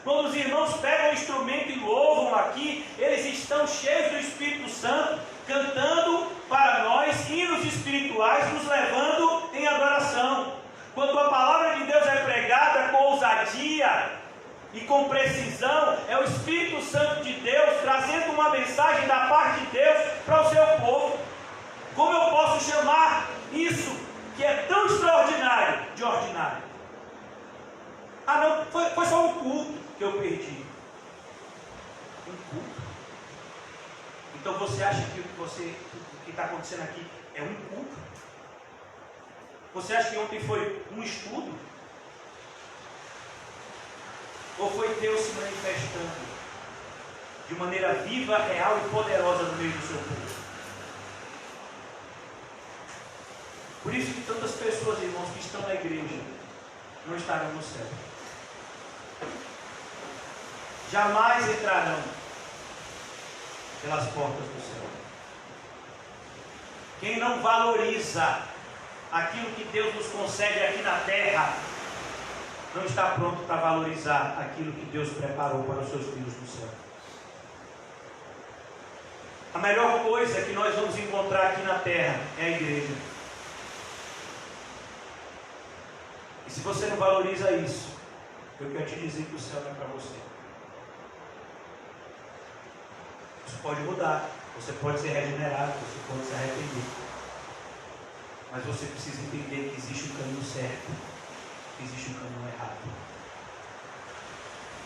Quando os irmãos pegam o instrumento e louvam aqui, eles estão cheios do Espírito Santo, cantando para nós hinos espirituais, nos levando em adoração. Quando a palavra de Deus é pregada com ousadia e com precisão, é o Espírito Santo de Deus trazendo uma mensagem da parte de Deus para o seu povo. Como eu posso chamar isso que é tão extraordinário de ordinário? Ah não, foi só um culto que eu perdi. Um culto? Então você acha que o que está acontecendo aqui é um culto? Você acha que ontem foi um estudo? Ou foi Deus se manifestando de maneira viva, real e poderosa no meio do seu povo? Por isso que tantas pessoas, irmãos, que estão na igreja não estarão no céu. Jamais entrarão pelas portas do céu. Quem não valoriza aquilo que Deus nos concede aqui na terra, não está pronto para valorizar aquilo que Deus preparou para os seus filhos no céu. A melhor coisa que nós vamos encontrar aqui na terra é a igreja. E se você não valoriza isso, eu quero te dizer que o céu não é para você. Isso pode mudar, você pode ser regenerado, você pode se arrepender. Mas você precisa entender que existe um caminho certo, existe um caminho errado.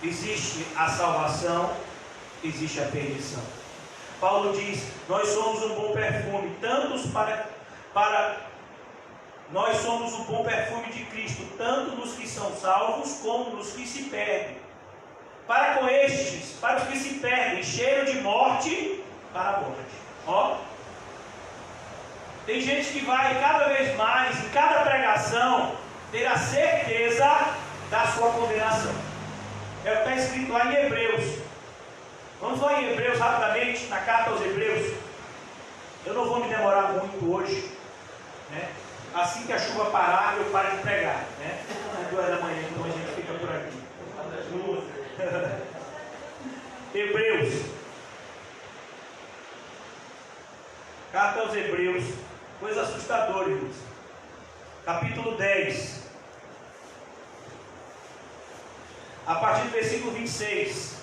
Existe a salvação, existe a perdição. Paulo diz: nós somos um bom perfume, nós somos o bom perfume de Cristo, tanto nos que são salvos como nos que se perdem. Para com estes, para os que se perdem, cheiro de morte para a morte. Ó, tem gente que vai cada vez mais, em cada pregação, ter a certeza da sua condenação. É o que está escrito lá em Hebreus. Vamos lá em Hebreus rapidamente, na carta aos Hebreus. Eu não vou me demorar muito hoje, né? assim que a chuva parar, eu paro de pregar, né? Às 2 da manhã, então a gente fica por aqui. Hebreus. Carta aos Hebreus. Coisa assustadora, irmãos. Capítulo 10. A partir do versículo 26.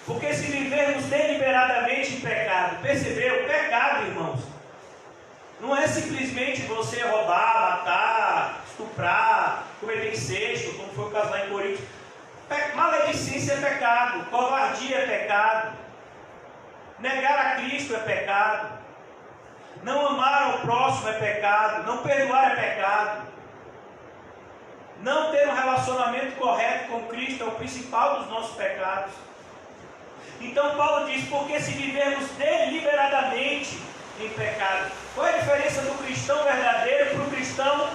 Porque se vivermos deliberadamente em pecado, percebeu? Pecado, irmãos, não é simplesmente você roubar, matar, estuprar, cometer incesto, como foi o caso lá em Coríntios. Maledicência é pecado, covardia é pecado, negar a Cristo é pecado, não amar ao próximo é pecado, não perdoar é pecado, não ter um relacionamento correto com Cristo é o principal dos nossos pecados. Então Paulo diz, porque se vivermos deliberadamente em pecado. Qual é a diferença do cristão verdadeiro para o cristão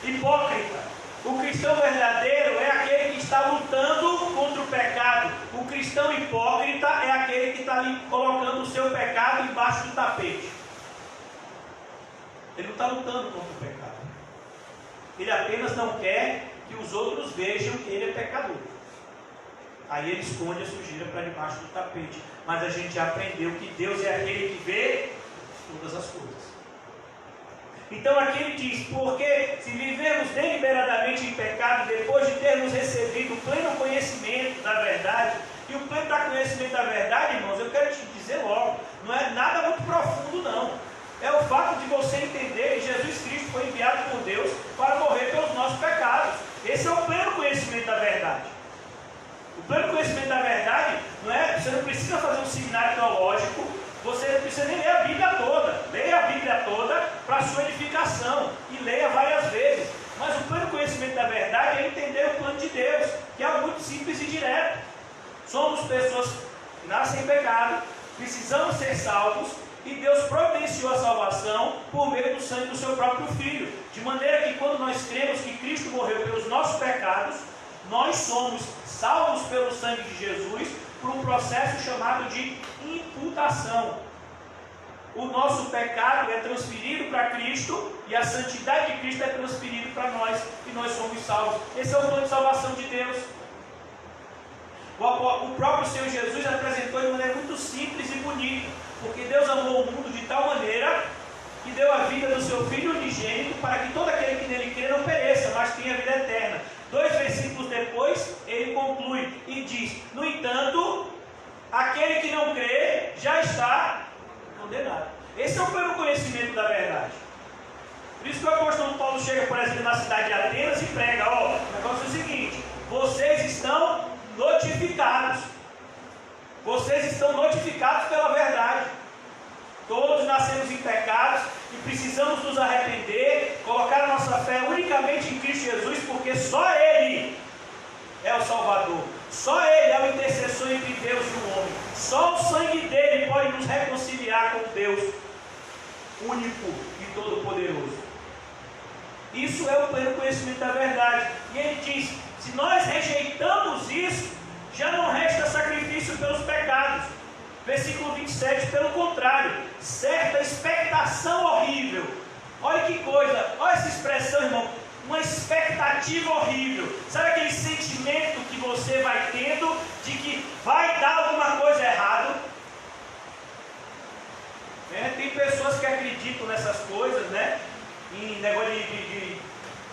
hipócrita? O cristão verdadeiro é aquele que está lutando contra o pecado. O cristão hipócrita é aquele que está ali colocando o seu pecado embaixo do tapete. Ele não está lutando contra o pecado. Ele apenas não quer que os outros vejam que ele é pecador. Aí ele esconde a sujeira para debaixo do tapete. Mas a gente já aprendeu que Deus é aquele que vê todas as coisas. Então aqui ele diz, porque se vivemos deliberadamente em pecado, depois de termos recebido o pleno conhecimento da verdade, e o pleno conhecimento da verdade, irmãos, eu quero te dizer logo, não é nada muito profundo não. É o fato de você entender que Jesus Cristo foi enviado por Deus para morrer pelos nossos pecados. Esse é o pleno conhecimento da verdade. O pleno conhecimento da verdade, não é, você não precisa fazer um seminário teológico, você não precisa nem ler a Bíblia toda. Leia a Bíblia toda para a sua edificação e leia várias vezes. Mas o pleno conhecimento da verdade é entender o plano de Deus, que é algo muito simples e direto. Somos pessoas que nascem em pecado, precisamos ser salvos, e Deus providenciou a salvação por meio do sangue do seu próprio Filho. De maneira que quando nós cremos que Cristo morreu pelos nossos pecados, nós somos salvos pelo sangue de Jesus por um processo chamado de imputação. O nosso pecado é transferido para Cristo e a santidade de Cristo é transferida para nós e nós somos salvos. Esse é o plano de salvação de Deus. O próprio Senhor Jesus apresentou de maneira muito simples e bonita, porque Deus amou o mundo de tal maneira que deu a vida do seu Filho unigênito para que todo aquele que nele crê não pereça, mas tenha vida eterna. 2 versículos depois, ele conclui e diz, no entanto, aquele que não crê já está condenado. Esse é o pleno conhecimento da verdade. Por isso que o apóstolo Paulo chega, por exemplo, na cidade de Atenas e prega, o negócio é o seguinte, vocês estão notificados. Vocês estão notificados pela verdade. Todos nascemos em pecados e precisamos nos arrepender, colocar a nossa fé unicamente em Cristo Jesus, porque só Ele é o Salvador. Só Ele é o intercessor entre Deus e o homem. Só o sangue dele pode nos reconciliar com Deus, único e todo-poderoso. Isso é o pleno conhecimento da verdade. E ele diz, se nós rejeitamos isso, já não resta sacrifício pelos pecados. Versículo 27, pelo contrário, certa expectação horrível. Olha que coisa, olha essa expressão, irmão, uma expectativa horrível. Sabe aquele sentimento que você vai tendo de que vai dar alguma coisa errada? Tem pessoas que acreditam nessas coisas, né? Em negócio de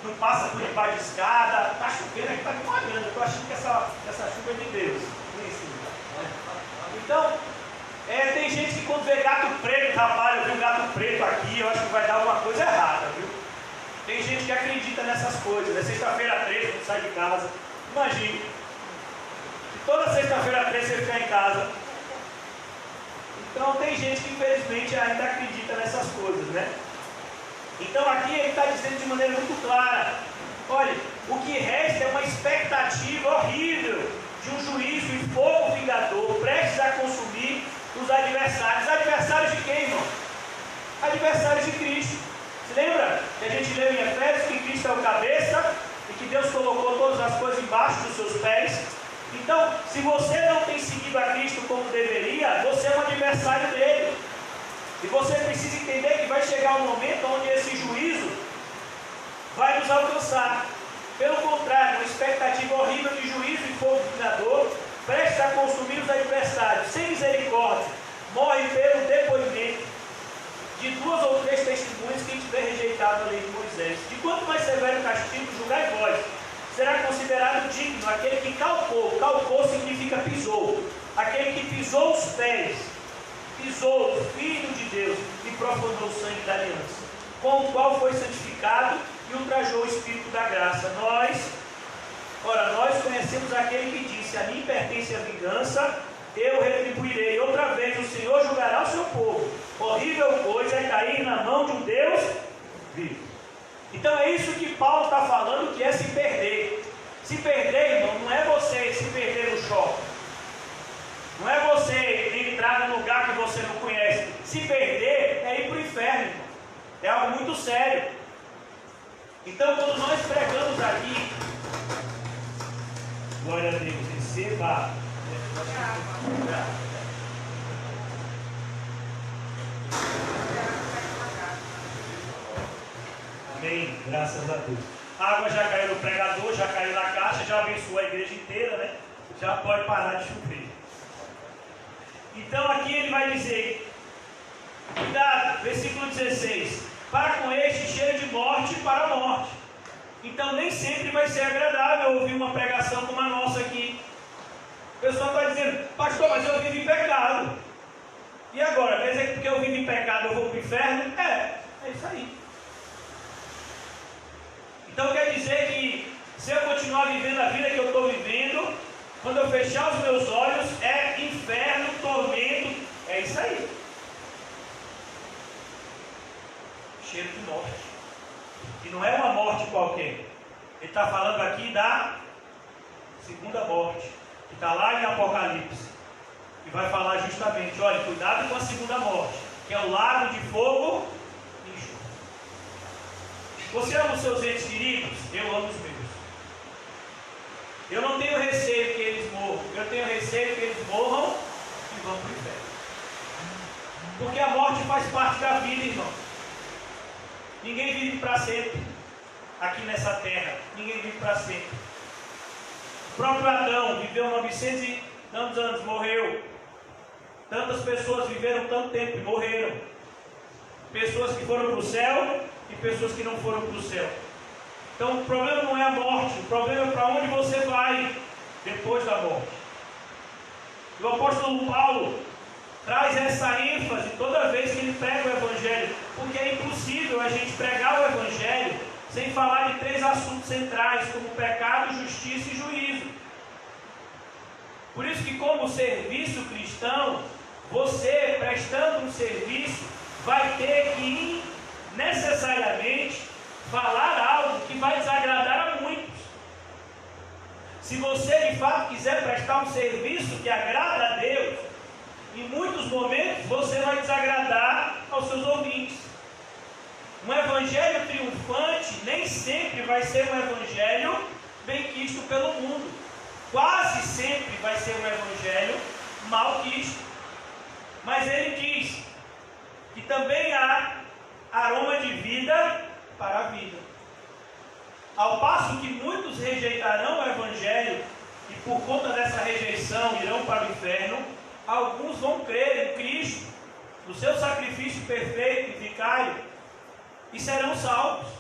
não passa por debaixo de escada, está chovendo aqui, está me pagando. Eu estou achando que essa chuva é de Deus. Então, tem gente que quando vê gato preto, rapaz, eu vi um gato preto aqui, eu acho que vai dar alguma coisa errada, viu? Tem gente que acredita nessas coisas, né? Sexta-feira 13, quando sai de casa, imagine, se toda sexta-feira 13 você ficar em casa. Então tem gente que infelizmente ainda acredita nessas coisas, né? Então aqui ele está dizendo de maneira muito clara, olha, o que resta é uma expectativa horrível de um juízo e fogo vingador, prestes a consumir os adversários. Adversários de quem, irmão? Adversários de Cristo. Se lembra que a gente leu em Efésios que Cristo é o cabeça e que Deus colocou todas as coisas embaixo dos seus pés? Então, se você não tem seguido a Cristo como deveria, você é um adversário dele. E você precisa entender que vai chegar um momento onde esse juízo vai nos alcançar. Pelo contrário, uma expectativa horrível de juízo e fogo vingador, prestes a consumir os adversários, sem misericórdia, morre pelo depoimento de 2 ou 3 testemunhas quem tiver rejeitado a lei de Moisés. De quanto mais severo castigo julgai vós, será considerado digno aquele que calcou. Calcou significa pisou. Aquele que pisou os pés, pisou o Filho de Deus e profanou o sangue da aliança, com o qual foi santificado e ultrajou o Espírito da graça. Nós conhecemos aquele que disse: a mim pertence a vingança, eu retribuirei. Outra vez o Senhor julgará o seu povo. Horrível coisa é cair na mão de um Deus vivo. Então é isso que Paulo está falando, que é se perder. Se perder, irmão, não é você se perder no shopping. Não é você entrar num lugar que você não conhece. Se perder é ir para o inferno, irmão. É algo muito sério. Então, quando nós pregamos aqui, glória a Deus, receba. Amém, graças a Deus. A água já caiu no pregador, já caiu na caixa, já abençoou a igreja inteira, né? Já pode parar de chover. Então aqui ele vai dizer, cuidado, versículo 16, para com este cheiro de morte para a morte. Então nem sempre vai ser agradável ouvir uma pregação como a nossa aqui. O pessoal está dizendo: pastor, mas eu vivo em pecado. E agora? Quer dizer que porque eu vivo em pecado eu vou para o inferno? É isso aí. Então quer dizer que se eu continuar vivendo a vida que eu estou vivendo, quando eu fechar os meus olhos, é inferno, tormento. É isso aí. Cheiro de morte. E não é uma morte qualquer. Ele está falando aqui da segunda morte, que está lá em Apocalipse. E vai falar justamente: olha, cuidado com a segunda morte, que é o lago de fogo e enxofre. Você ama os seus entes queridos? Eu amo os meus. Eu não tenho receio que eles morram. Eu tenho receio que eles morram e vão para o inferno. Porque a morte faz parte da vida, irmão. Ninguém vive para sempre aqui nessa terra. Ninguém vive para sempre. O próprio Adão viveu 900 e tantos anos, morreu. Tantas pessoas viveram tanto tempo e morreram. Pessoas que foram para o céu e pessoas que não foram para o céu. Então o problema não é a morte, o problema é para onde você vai depois da morte. E o apóstolo Paulo traz essa ênfase toda vez que ele prega o Evangelho, porque é impossível a gente pregar o Evangelho sem falar de 3 assuntos centrais, como pecado, justiça e juízo. Por isso que, como serviço cristão, você prestando um serviço vai ter que necessariamente falar algo que vai desagradar a muitos. Se você de fato quiser prestar um serviço que agrada a Deus, em muitos momentos você vai desagradar aos seus ouvintes. Um evangelho triunfante nem sempre vai ser um evangelho bem quisto pelo mundo. Quase sempre vai ser um evangelho mal quisto. Mas ele diz que também há aroma de vida para a vida. Ao passo que muitos rejeitarão o Evangelho e por conta dessa rejeição irão para o inferno, alguns vão crer em Cristo, no seu sacrifício perfeito e vicário, e serão salvos.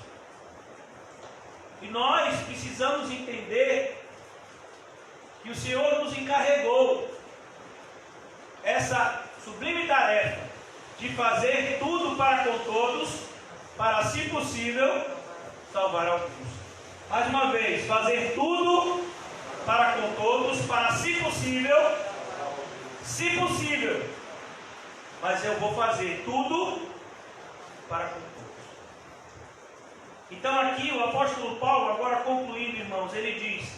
E nós precisamos entender que o Senhor nos encarregou essa sublime tarefa de fazer tudo para com todos, para, se possível, salvar alguns. Mais uma vez, fazer tudo para com todos, para, se possível, mas eu vou fazer tudo para com todos. Então aqui o apóstolo Paulo, agora concluindo, irmãos, ele diz: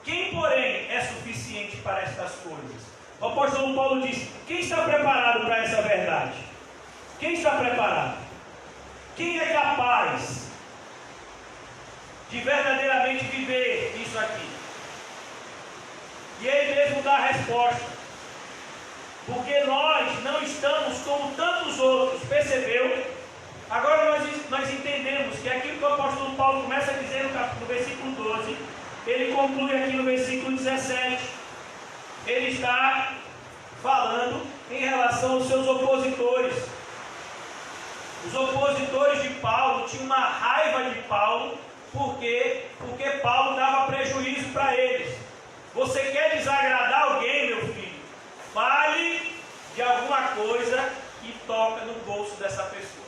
quem, porém, é suficiente para estas coisas? O apóstolo Paulo diz: quem está preparado para essa verdade? Quem está preparado? Quem é capaz de verdadeiramente viver isso aqui? E ele mesmo dá a resposta. porque nós não estamos como tantos outros, percebeu? Agora nós entendemos que aquilo que o apóstolo Paulo começa a dizer no versículo 12, ele conclui aqui no versículo 17. Ele está falando em relação aos seus opositores. Os opositores de Paulo tinham uma raiva de Paulo, porque Paulo dava prejuízo para eles. Você quer desagradar alguém, meu filho? Fale de alguma coisa e toca no bolso dessa pessoa.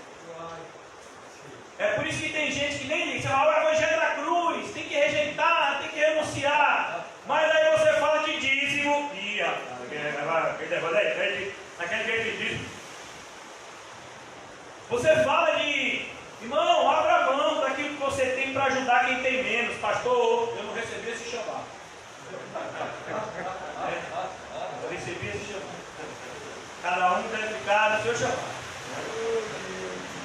É por isso que tem gente que nem liga. Você fala, o evangelho da cruz, tem que rejeitar, tem que renunciar. Mas aí você fala de dízimo. E aquele jeito de dízimo. Você fala de, irmão, abra mão daquilo que você tem para ajudar quem tem menos. Pastor, eu não recebi esse chamado. Eu recebi esse chamado. Cada um deve ficar no seu chamado.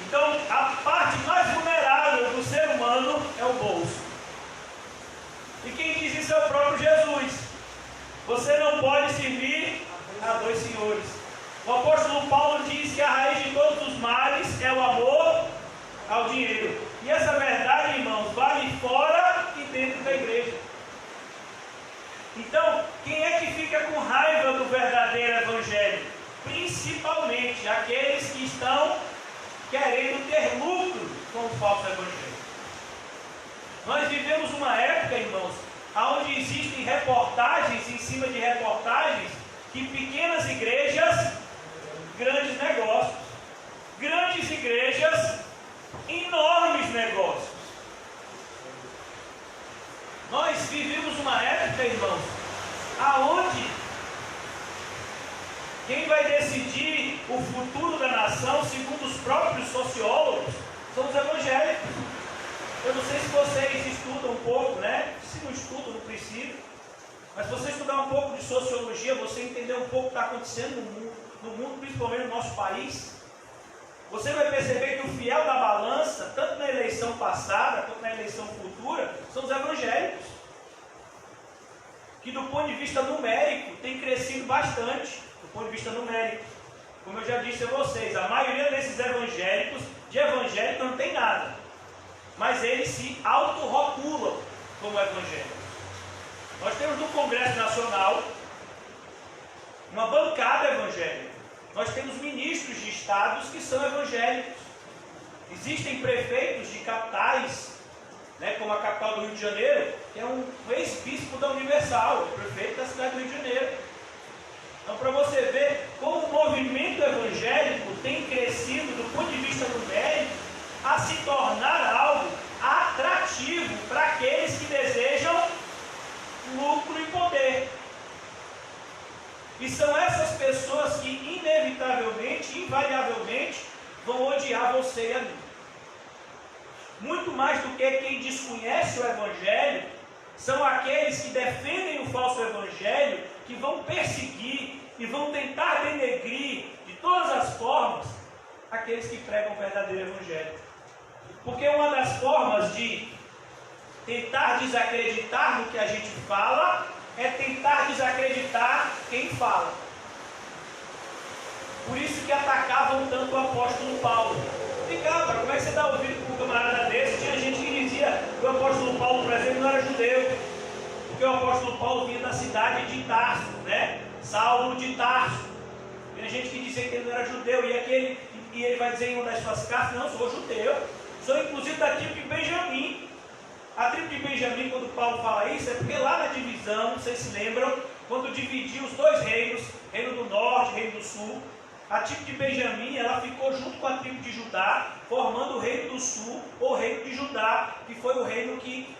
Então, a parte mais vulnerável do ser humano é o bolso. E quem diz isso é o próprio Jesus. Você não pode servir a dois senhores. O apóstolo Paulo diz que a raiz de todos os males é o amor ao dinheiro. E essa verdade, irmãos, vale fora e dentro da igreja. Então, quem é que fica com raiva do verdadeiro evangelho? Principalmente aqueles que estão querendo ter lucro com o falso evangelho. Nós vivemos uma época, irmãos, onde existem reportagens em cima de reportagens que pequenas igrejas, grandes negócios. Grandes igrejas, enormes negócios. Nós vivemos uma época, irmãos, aonde quem vai decidir o futuro da nação, segundo os próprios sociólogos, são os evangélicos. Eu não sei se vocês estudam um pouco, né? Se não estudam, não precisa. Mas se você estudar um pouco de sociologia, você entender um pouco o que está acontecendo no mundo, principalmente no nosso país, você vai perceber que o fiel da balança, tanto na eleição passada, quanto na eleição futura, são os evangélicos. Que do ponto de vista numérico, tem crescido bastante. Do ponto de vista numérico. Como eu já disse a vocês, a maioria desses evangélicos, de evangélico não tem nada. Mas eles se autorrotulam como evangélicos. Nós temos no Congresso Nacional uma bancada evangélica. Nós temos ministros de estados que são evangélicos. Existem prefeitos de capitais, né, como a capital do Rio de Janeiro, que é um ex-bispo da Universal, o prefeito da cidade do Rio de Janeiro. Então, para você ver como o movimento evangélico tem crescido do ponto de vista numérico a se tornar algo atrativo para aqueles que desejam lucro e poder. E são essas pessoas que inevitavelmente, invariavelmente, vão odiar você e a mim. Muito mais do que quem desconhece o evangelho, são aqueles que defendem o falso evangelho, que vão perseguir e vão tentar denegrir de todas as formas aqueles que pregam o verdadeiro evangelho. Porque uma das formas de tentar desacreditar no que a gente fala é tentar desacreditar quem fala. Por isso que atacavam tanto o apóstolo Paulo. E cara, como é que você dá ouvido com um camarada desse? Tinha gente que dizia que o apóstolo Paulo, por exemplo, não era judeu. Porque o apóstolo Paulo vinha da cidade de Tarso, né? Saulo de Tarso. Tinha gente que dizia que ele não era judeu. E ele vai dizer em uma das suas cartas: não, sou judeu. Sou inclusive da tribo de Benjamim. A tribo de Benjamim, quando Paulo fala isso, é porque lá na divisão, vocês se lembram, quando dividiu os dois reinos, reino do norte, reino do sul, a tribo de Benjamim, ela ficou junto com a tribo de Judá, formando o reino do sul, ou reino de Judá, que foi o reino que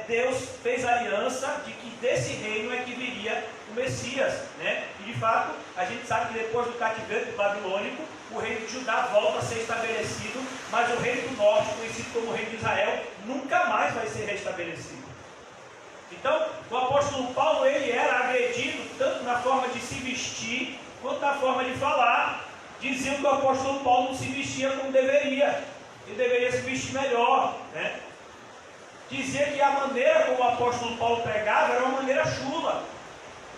Deus fez aliança de que desse reino é que viria o Messias, né? E de fato, a gente sabe que depois do cativeiro babilônico, o reino de Judá volta a ser estabelecido, mas o reino do norte, conhecido como reino de Israel, nunca mais vai ser restabelecido. Então, o apóstolo Paulo, ele era agredido tanto na forma de se vestir, quanto na forma de falar. Diziam que o apóstolo Paulo não se vestia como deveria, ele deveria se vestir melhor, né? Dizia que a maneira como o apóstolo Paulo pregava era uma maneira chula.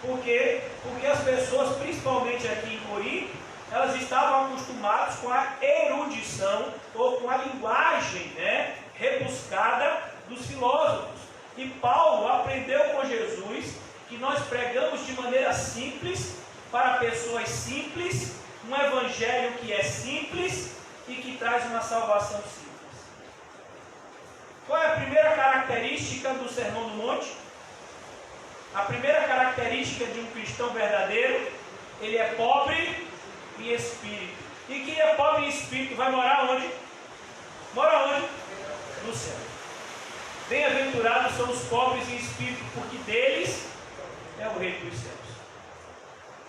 Por quê? Porque as pessoas, principalmente aqui em Corinto, elas estavam acostumadas com a erudição ou com a linguagem, né, rebuscada dos filósofos. E Paulo aprendeu com Jesus que nós pregamos de maneira simples, para pessoas simples, um evangelho que é simples e que traz uma salvação simples. Qual é a primeira característica do Sermão do Monte? A primeira característica de um cristão verdadeiro, ele é pobre em espírito. E quem é pobre em espírito vai morar onde? Mora onde? No céu. Bem-aventurados são os pobres em espírito, porque deles é o reino dos céus.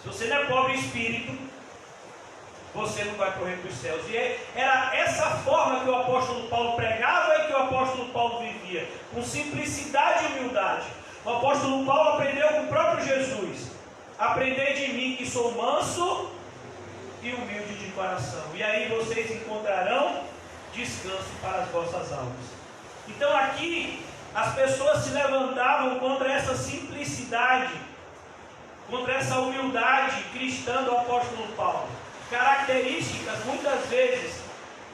Se você não é pobre em espírito, você não vai para o reino dos céus. E era essa forma que o apóstolo Paulo pregava e que o apóstolo Paulo vivia, com simplicidade e humildade. O apóstolo Paulo aprendeu com o próprio Jesus: aprendei de mim que sou manso e humilde de coração, e aí vocês encontrarão descanso para as vossas almas. Então aqui as pessoas se levantavam contra essa simplicidade, contra essa humildade cristã do apóstolo Paulo. Características muitas vezes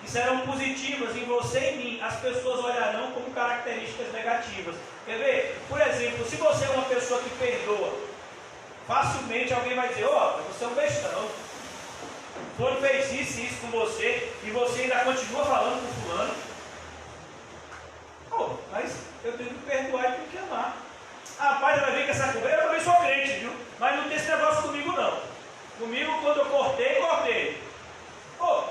que serão positivas em você e em mim, as pessoas olharão como características negativas. Quer ver? Por exemplo, se você é uma pessoa que perdoa, facilmente alguém vai dizer: ó, você é um bestão, fulano fez isso e isso com você, e você ainda continua falando com fulano. Pô, mas eu tenho que perdoar e tenho que amar. Ah, rapaz, vai vir com essa conversa. Eu também sou crente, viu? Mas não tem esse negócio comigo não. Comigo, quando eu cortei, cortei. Pô,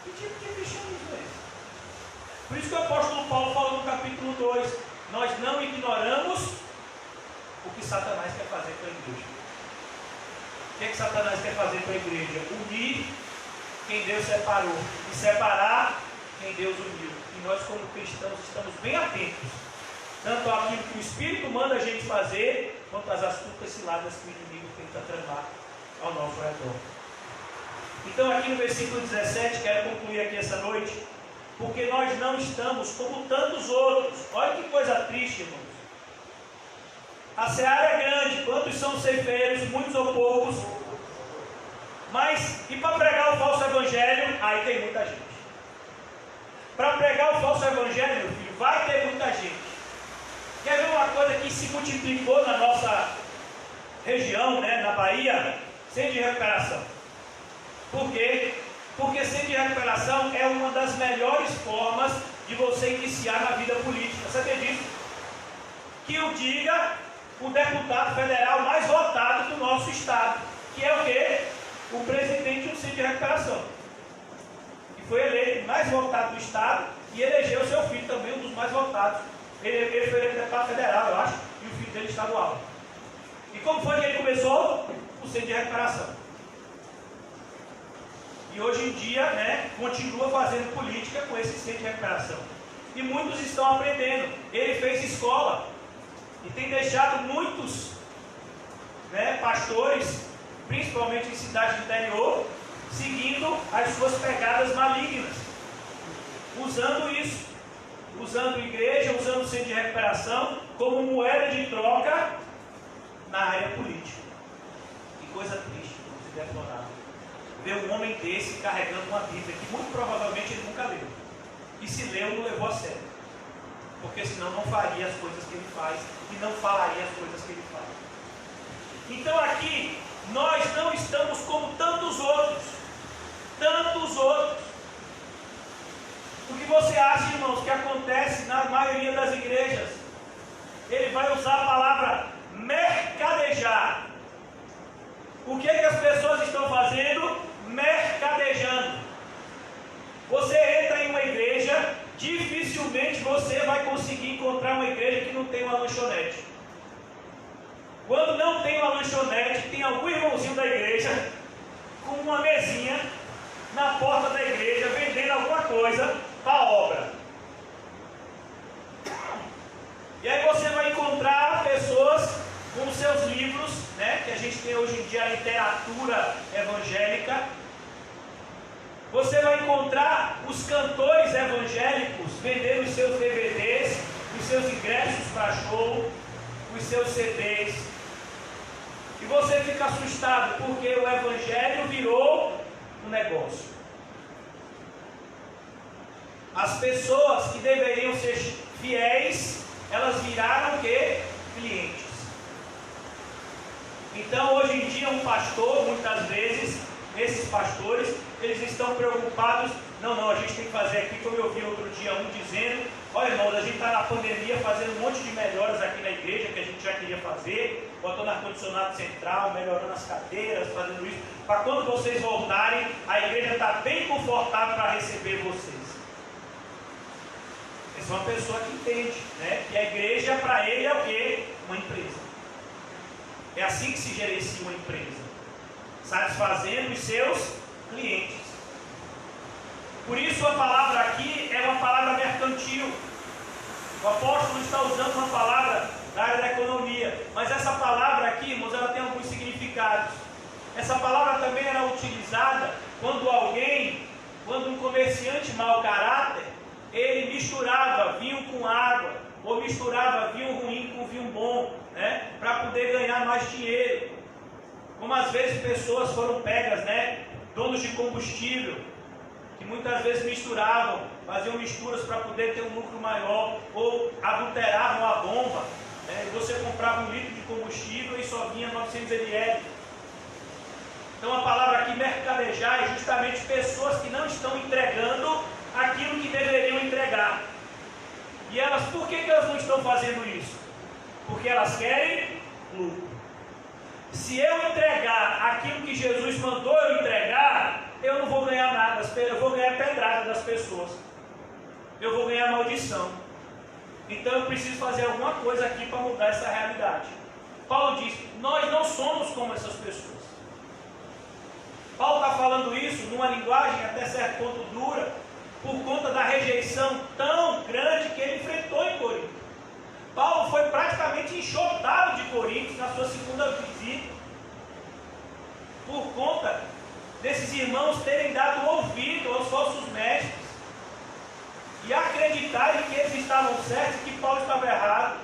que tipo de cristianismo é esse? Por isso que o apóstolo Paulo falou no capítulo 2: nós não ignoramos o que Satanás quer fazer com a igreja. O que Satanás quer fazer com a igreja? Unir quem Deus separou e separar quem Deus uniu. E nós, como cristãos, estamos bem atentos, tanto àquilo que o Espírito manda a gente fazer, quanto às astutas ciladas que o inimigo tenta tramar ao nosso redor. Então aqui no versículo 17, quero concluir aqui essa noite, porque nós não estamos como tantos outros. Olha que coisa triste, irmãos. A seara é grande, quantos são ceifeiros, muitos ou poucos, mas, e para pregar o falso evangelho, aí tem muita gente. Para pregar o falso evangelho, meu filho, vai ter muita gente. Quer ver uma coisa que se multiplicou na nossa região, né, na Bahia? Centro de recuperação. Por quê? Porque centro de recuperação é uma das melhores formas de você iniciar na vida política. Sabia disso? Que o diga o deputado federal mais votado do nosso estado, que é o quê? O presidente do centro de recuperação. Que foi eleito o mais votado do estado e elegeu seu filho também, um dos mais votados. Ele foi eleito deputado federal, eu acho, e o filho dele estadual. E como foi que ele começou? O centro de recuperação. E hoje em dia, né, continua fazendo política com esse centro de recuperação. E muitos estão aprendendo. Ele fez escola e tem deixado muitos, né, pastores, principalmente em cidades do interior, seguindo as suas pegadas malignas, usando isso, usando igreja, usando o centro de recuperação como moeda de troca na área política. Que coisa triste, deplorável. Ver um homem desse carregando uma Bíblia que muito provavelmente ele nunca leu. E se leu, não levou a sério. Porque senão não faria as coisas que ele faz e não falaria as coisas que ele fala. Então aqui, nós não estamos como tantos outros. Tantos outros. O que você acha, irmãos, que acontece na maioria das igrejas? Ele vai usar a palavra mercadejar. O que as pessoas estão fazendo? Mercadejando. Você entra em uma igreja, dificilmente você vai conseguir encontrar uma igreja que não tem uma lanchonete. Quando não tem uma lanchonete, tem algum irmãozinho da igreja com uma mesinha na porta da igreja vendendo alguma coisa para a obra. E aí você vai encontrar pessoas com os seus livros, né, que a gente tem hoje em dia a literatura evangélica. Você vai encontrar os cantores evangélicos vendendo os seus DVDs, os seus ingressos para show, os seus CDs. você fica assustado porque o Evangelho virou um negócio. As pessoas que deveriam ser fiéis, elas viraram o quê? Clientes. Então, hoje em dia, um pastor, muitas vezes, esses pastores, eles estão preocupados. Não, a gente tem que fazer aqui, como eu vi outro dia um dizendo: olha, irmãos, a gente está na pandemia fazendo um monte de melhoras aqui na igreja que a gente já queria fazer, botando ar-condicionado central, melhorando as cadeiras, fazendo isso, para quando vocês voltarem, a igreja está bem confortável para receber vocês. Essa é uma pessoa que entende, né? Que a igreja para ele é o quê? Uma empresa. É assim que se gerencia uma empresa, satisfazendo os seus clientes. Por isso a palavra aqui é uma palavra mercantil. O apóstolo está usando uma palavra da área da economia, mas essa palavra aqui, irmãos, ela tem alguns significados. Essa palavra também era utilizada quando um comerciante mau caráter, ele misturava vinho com água, ou misturava vinho ruim com vinho bom, né, para poder ganhar mais dinheiro. Como às vezes pessoas foram pegas, né, donos de combustível, que muitas vezes misturavam, faziam misturas para poder ter um lucro maior, ou adulteravam a bomba, né, e você comprava 1 litro de combustível e só vinha 900 ml. Então a palavra aqui, mercadejar, é justamente pessoas que não estão entregando aquilo que deveriam entregar. E elas, por que elas não estão fazendo isso? Porque elas querem lucro. Se eu entregar aquilo que Jesus mandou eu entregar, eu não vou ganhar nada, eu vou ganhar pedrada das pessoas, eu vou ganhar maldição. Então eu preciso fazer alguma coisa aqui para mudar essa realidade. Paulo diz: nós não somos como essas pessoas. Paulo está falando isso numa linguagem até certo ponto dura, por conta da rejeição tão grande que ele enfrentou em Corinto. Paulo foi praticamente enxotado de Corinto na sua segunda visita, por conta desses irmãos terem dado ouvido aos falsos mestres e acreditarem que eles estavam certos e que Paulo estava errado,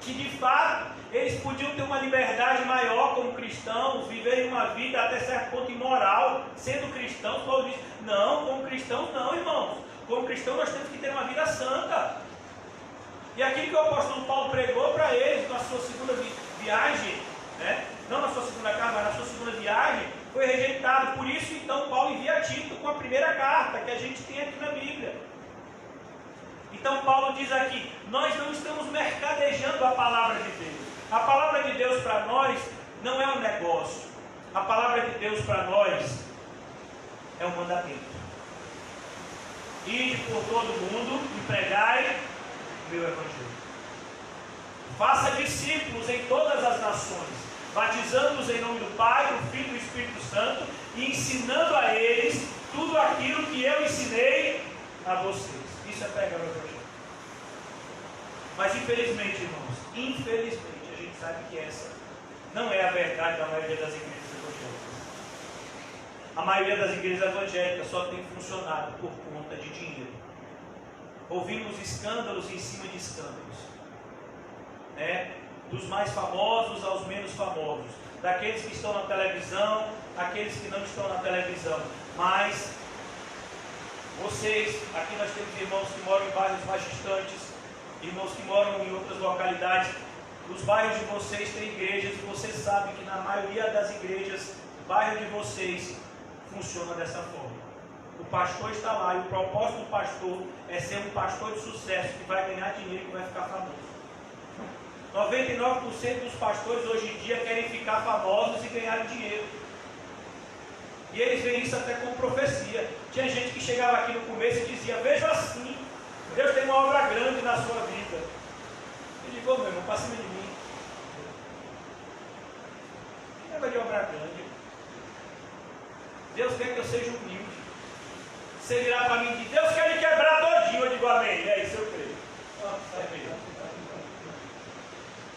que de fato eles podiam ter uma liberdade maior como cristãos, viverem uma vida até certo ponto imoral, sendo cristãos. Paulo diz: não, como cristãos não, irmãos, como cristãos nós temos que ter uma vida santa. E aquilo que o apóstolo Paulo pregou para eles na sua segunda viagem, né? Não na sua segunda carta, mas na sua segunda viagem, foi rejeitado. Por isso então Paulo envia a Tito com a primeira carta que a gente tem aqui na Bíblia. Então Paulo diz aqui: nós não estamos mercadejando a palavra de Deus. A palavra de Deus para nós não é um negócio. A palavra de Deus para nós é um mandamento. Ide por todo mundo e pregai o meu evangelho. Faça discípulos em todas as nações, batizando-os em nome do Pai, do Filho e do Espírito Santo, e ensinando a eles tudo aquilo que eu ensinei a vocês. Isso é pregar o evangelho. Mas infelizmente, irmãos, infelizmente, a gente sabe que essa não é a verdade da maioria das igrejas evangélicas. A maioria das igrejas evangélicas só tem funcionado por conta de dinheiro. Ouvimos escândalos em cima de escândalos, né? Dos mais famosos aos menos famosos, daqueles que estão na televisão, aqueles que não estão na televisão. Mas vocês, aqui nós temos irmãos que moram em bairros mais distantes, irmãos que moram em outras localidades. Os bairros de vocês têm igrejas, e vocês sabem que na maioria das igrejas, o bairro de vocês funciona dessa forma. O pastor está lá e o propósito do pastor é ser um pastor de sucesso, que vai ganhar dinheiro e que vai ficar famoso. 99% dos pastores hoje em dia querem ficar famosos e ganhar dinheiro. E eles veem isso até como profecia. Tinha gente que chegava aqui no começo e dizia: veja assim, Deus tem uma obra grande na sua vida. Eu digo: meu irmão, para cima de mim. Que negócio de obra grande? Deus quer que eu seja humilde. Você virar para mim e dizer: Deus quer me quebrar todinho. Eu digo: amém. É isso, eu creio.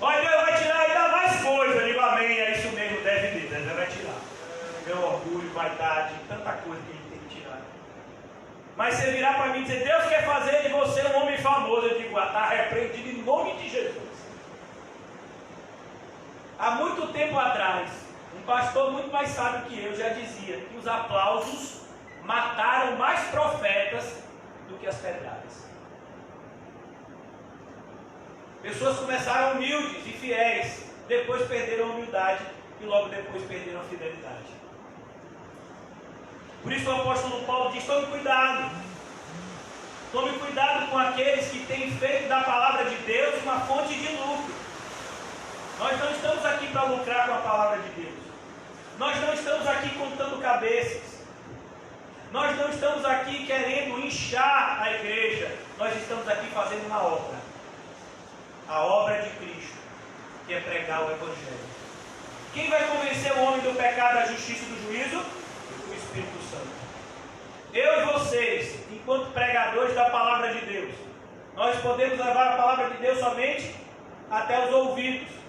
Olha, Deus vai tirar ainda mais coisa. Eu digo: amém. É isso mesmo, deve ter. Deus vai tirar meu orgulho, vaidade, tanta coisa que Ele tem que tirar. Mas você virar para mim e dizer: Deus quer fazer de você um homem famoso. Eu digo: está repreendido em nome de Jesus. Há muito tempo atrás, um pastor muito mais sábio que eu já dizia que os aplausos mataram mais profetas do que as pedradas. Pessoas começaram humildes e fiéis, depois perderam a humildade e logo depois perderam a fidelidade. Por isso o apóstolo Paulo diz: tome cuidado. Tome cuidado com aqueles que têm feito da palavra de Deus uma fonte de lucro. Nós não estamos aqui para lucrar com a palavra de Deus. Nós não estamos aqui contando cabeças. Nós não estamos aqui querendo inchar a igreja. Nós estamos aqui fazendo uma obra. A obra de Cristo, que é pregar o Evangelho. Quem vai convencer o homem do pecado, da justiça e do juízo? O Espírito Santo. Eu e vocês, enquanto pregadores da palavra de Deus, nós podemos levar a palavra de Deus somente até os ouvidos.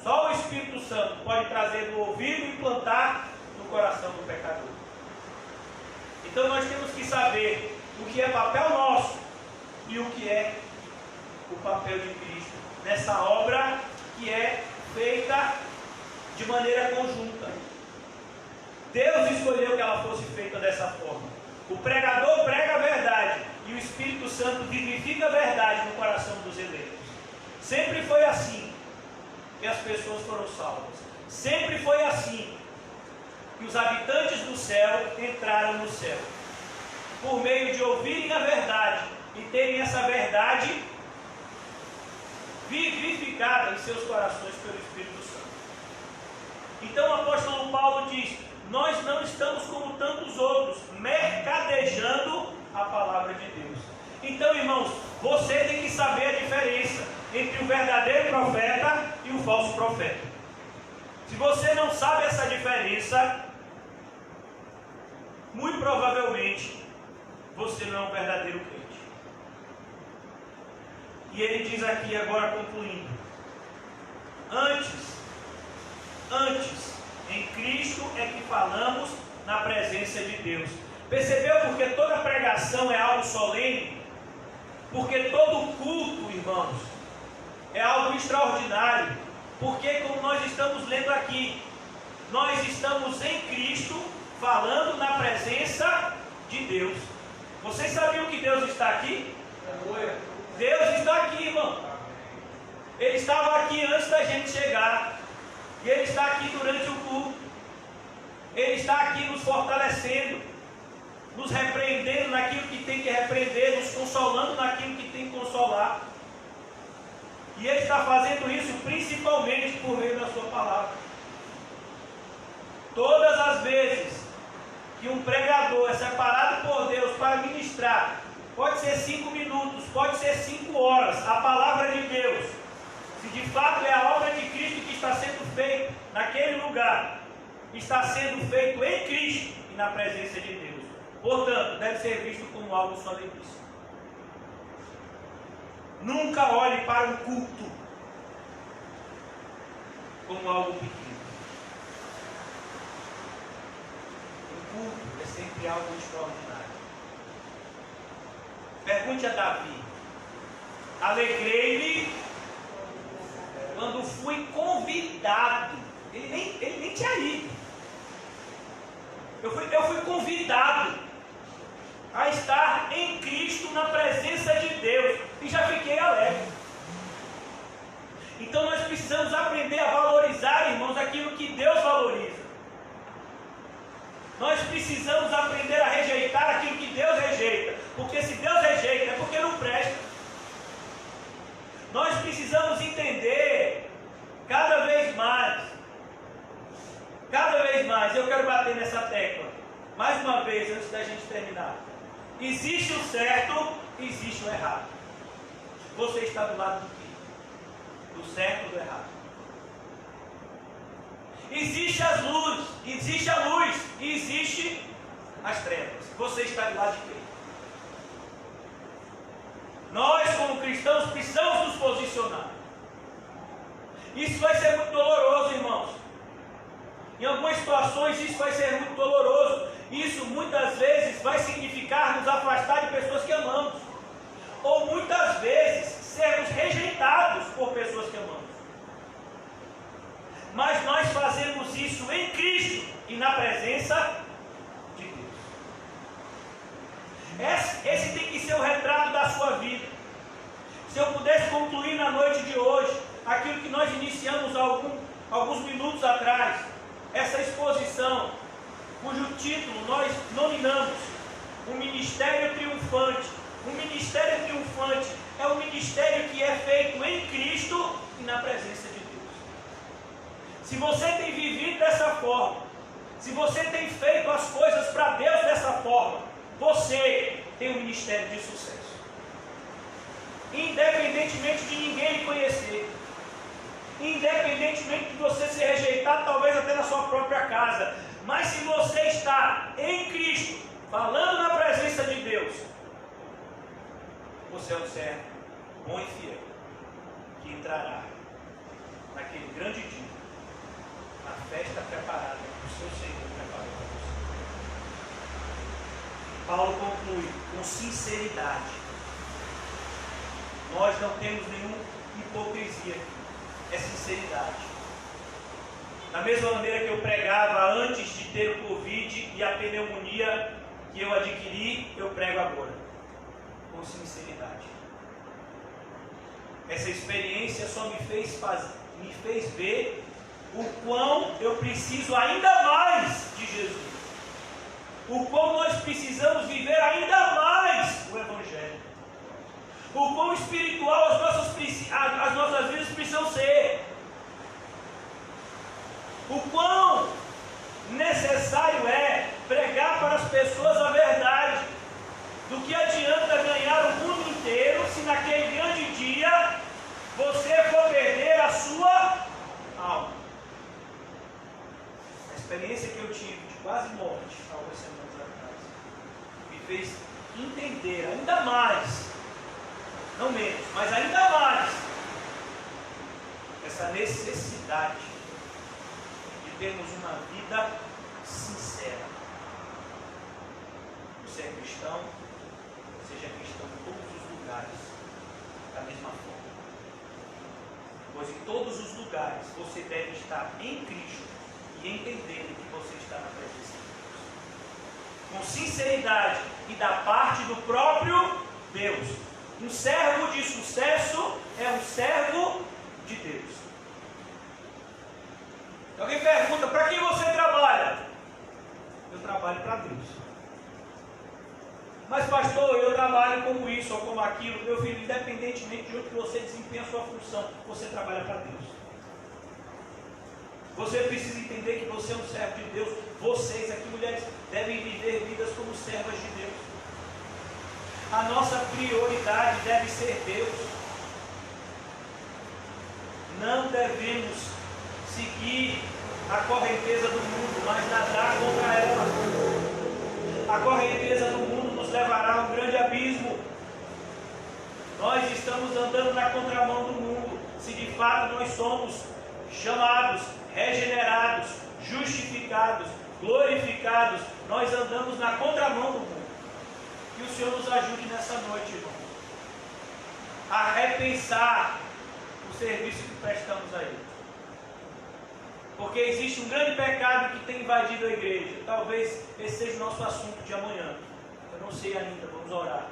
Só o Espírito Santo pode trazer do ouvido e implantar no coração do pecador. Então nós temos que saber o que é papel nosso e o que é o papel de Cristo nessa obra que é feita de maneira conjunta. Deus escolheu que ela fosse feita dessa forma. O pregador prega a verdade e o Espírito Santo vivifica a verdade no coração dos eleitos. Sempre foi assim que as pessoas foram salvas. Sempre foi assim que os habitantes do céu entraram no céu, por meio de ouvirem a verdade e terem essa verdade vivificada em seus corações pelo Espírito Santo. Então o apóstolo Paulo diz: nós não estamos como tantos outros, mercadejando a palavra de Deus. Então, irmãos, você tem que saber a diferença entre o verdadeiro profeta e o falso profeta. Se você não sabe essa diferença, muito provavelmente você não é um verdadeiro crente. E ele diz aqui, agora concluindo: antes, em Cristo é que falamos na presença de Deus. Percebeu porque toda pregação é algo solene? Porque todo culto, irmãos, é algo extraordinário. Porque, como nós estamos lendo aqui, nós estamos em Cristo falando na presença de Deus. Vocês sabiam que Deus está aqui? Deus está aqui, irmão. Ele estava aqui antes da gente chegar. E Ele está aqui durante o culto. Ele está aqui nos fortalecendo, nos repreendendo naquilo que tem que repreender, nos consolando naquilo que tem que consolar. E Ele está fazendo isso principalmente por meio da sua palavra. Todas as vezes que um pregador é separado por Deus para ministrar, pode ser 5 minutos, pode ser 5 horas, a palavra de Deus, se de fato é a obra de Cristo que está sendo feita naquele lugar, está sendo feito em Cristo e na presença de Deus. Portanto, deve ser visto como algo soleníssimo. Nunca olhe para um culto como algo pequeno. O culto é sempre algo extraordinário. Pergunte a Davi: alegrei-me quando fui convidado. Ele nem tinha ido. Eu fui convidado a estar em Cristo na presença de Deus e já fiquei alegre. Então nós precisamos aprender a valorizar, irmãos, aquilo que Deus valoriza. Nós precisamos aprender a rejeitar aquilo que Deus rejeita, porque se Deus rejeita é porque não presta. Nós precisamos entender cada vez mais, eu quero bater nessa tecla mais uma vez antes da gente terminar. Existe o certo, existe o errado. Você está do lado do quê? Do certo ou do errado? Existe as luzes, existe a luz e existe as trevas. Você está do lado de quem? Nós, como cristãos, precisamos nos posicionar. Isso vai ser muito doloroso, irmãos. Em algumas situações isso vai ser muito doloroso. Isso muitas vezes vai significar nos afastar de pessoas que amamos. Ou muitas vezes sermos rejeitados por pessoas que amamos. isso em Cristo e na presença de Deus. Esse tem que ser o retrato da sua vida. Se eu pudesse concluir na noite de hoje aquilo que nós iniciamos alguns minutos atrás, essa exposição, cujo título nós nominamos o Ministério Triunfante. O Ministério Triunfante é um ministério que é feito em Cristo e na presença de Deus. Se você tem vivido dessa forma, se você tem feito as coisas para Deus dessa forma, você tem um ministério de sucesso. Independentemente de ninguém lhe conhecer, independentemente de você ser rejeitado, talvez até na sua própria casa, mas se você está em Cristo, falando na presença de Deus, você é um servo bom e fiel, que entrará naquele grande dia, na festa preparada que o seu Senhor preparou para você. Paulo conclui com sinceridade. Nós não temos nenhuma hipocrisia aqui, é sinceridade. Da mesma maneira que eu pregava antes de ter o Covid e a pneumonia que eu adquiri, eu prego agora, com sinceridade. Essa experiência só me fez ver o quão eu preciso ainda mais de Jesus, o quão nós precisamos viver ainda mais o Evangelho, o quão espiritual as nossas vidas precisam ser, o quão necessário é pregar para as pessoas a verdade. Do que adianta ganhar o mundo inteiro se naquele grande dia você for perder a sua alma? A experiência que eu tive de quase morte algumas semanas atrás me fez entender ainda mais, não menos, mas ainda mais, essa necessidade de termos uma vida sincera. Você é cristão, seja cristão em todos os lugares, da mesma forma. Pois em todos os lugares você deve estar em Cristo e entender que você está na presença de Deus, com sinceridade e da parte do próprio Deus. Um servo de sucesso é um servo de Deus. Alguém pergunta: para quem você trabalha? Eu trabalho para Deus. Mas pastor, eu trabalho como isso ou como aquilo. Meu filho, independentemente de onde você desempenha a sua função, você trabalha para Deus. Você precisa entender que você é um servo de Deus. Vocês aqui, mulheres, devem viver vidas como servas de Deus. A nossa prioridade deve ser Deus. Não devemos seguir a correnteza do mundo, mas nadar contra ela. A correnteza do mundo nos levará a um grande abismo. Nós estamos andando na contramão do mundo. Se de fato nós somos chamados, regenerados, justificados, glorificados, nós andamos na contramão do mundo. Que o Senhor nos ajude nessa noite, irmão, a repensar o serviço que prestamos a Ele. Porque existe um grande pecado que tem invadido a igreja. Talvez esse seja o nosso assunto de amanhã. Eu não sei ainda, vamos orar.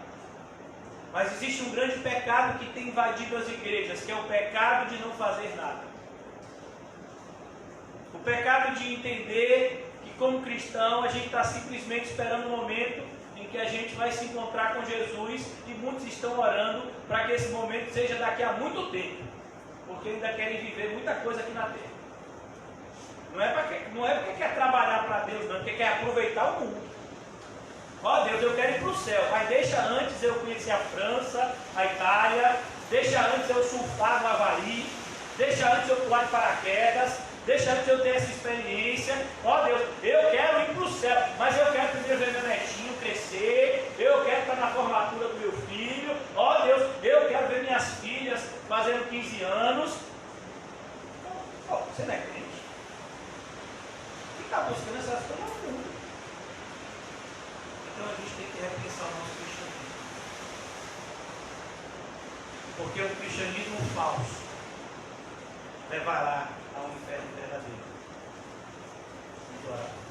Mas existe um grande pecado que tem invadido as igrejas, que é o pecado de não fazer nada. O pecado de entender que como cristão a gente está simplesmente esperando o momento em que a gente vai se encontrar com Jesus, e muitos estão orando para que esse momento seja daqui a muito tempo, porque ainda querem viver muita coisa aqui na terra. Não é porque quer trabalhar para Deus, não, porque quer aproveitar o mundo. Ó Deus, eu quero ir para o céu, mas deixa antes eu conhecer a França, a Itália, deixa antes eu surfar no Havaí, deixa antes eu pular de paraquedas, deixa antes eu ter essa experiência. Ó Deus, eu quero ir para o céu, mas eu quero primeiro ver meu netinho crescer, eu quero estar na formatura do meu filho. Ó Deus, eu quero ver minhas filhas fazendo 15 anos. Ó, você não é crente? Está buscando essas coisas no mundo. Então a gente tem que repensar o nosso cristianismo. Porque o cristianismo falso levará ao inferno verdadeiro. orar.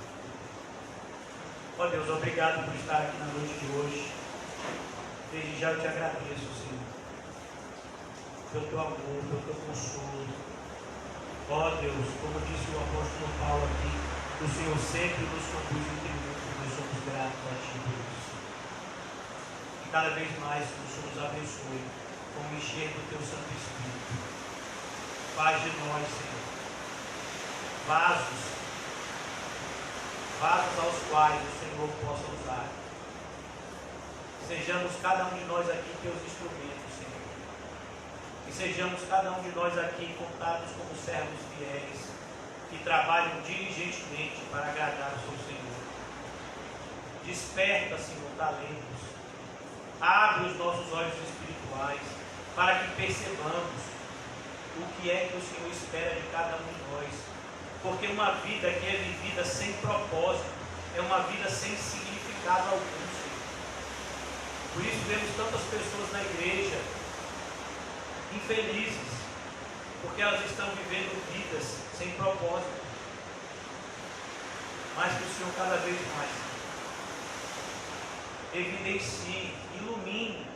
Ó Deus, obrigado por estar aqui na noite de hoje. Desde já eu te agradeço, Senhor, pelo teu amor, pelo teu consolo. Ó Deus, como disse o apóstolo Paulo aqui, o Senhor sempre nos conduz em triunfo, nós somos gratos a Ti, Deus. E cada vez mais o Senhor nos abençoe com o encher do Teu Santo Espírito. Faz de nós, Senhor, vasos aos quais o Senhor possa usar. Sejamos cada um de nós aqui teus instrumentos, Senhor. E sejamos cada um de nós aqui contados como servos fiéis, que trabalham diligentemente para agradar o seu Senhor. Desperta, Senhor, talentos. Abre os nossos olhos espirituais para que percebamos o que é que o Senhor espera de cada um de nós. Porque uma vida que é vivida sem propósito é uma vida sem significado algum, Senhor. Por isso vemos tantas pessoas na igreja infelizes, porque elas estão vivendo vidas sem propósito. Mas que o Senhor cada vez mais evidencie, ilumine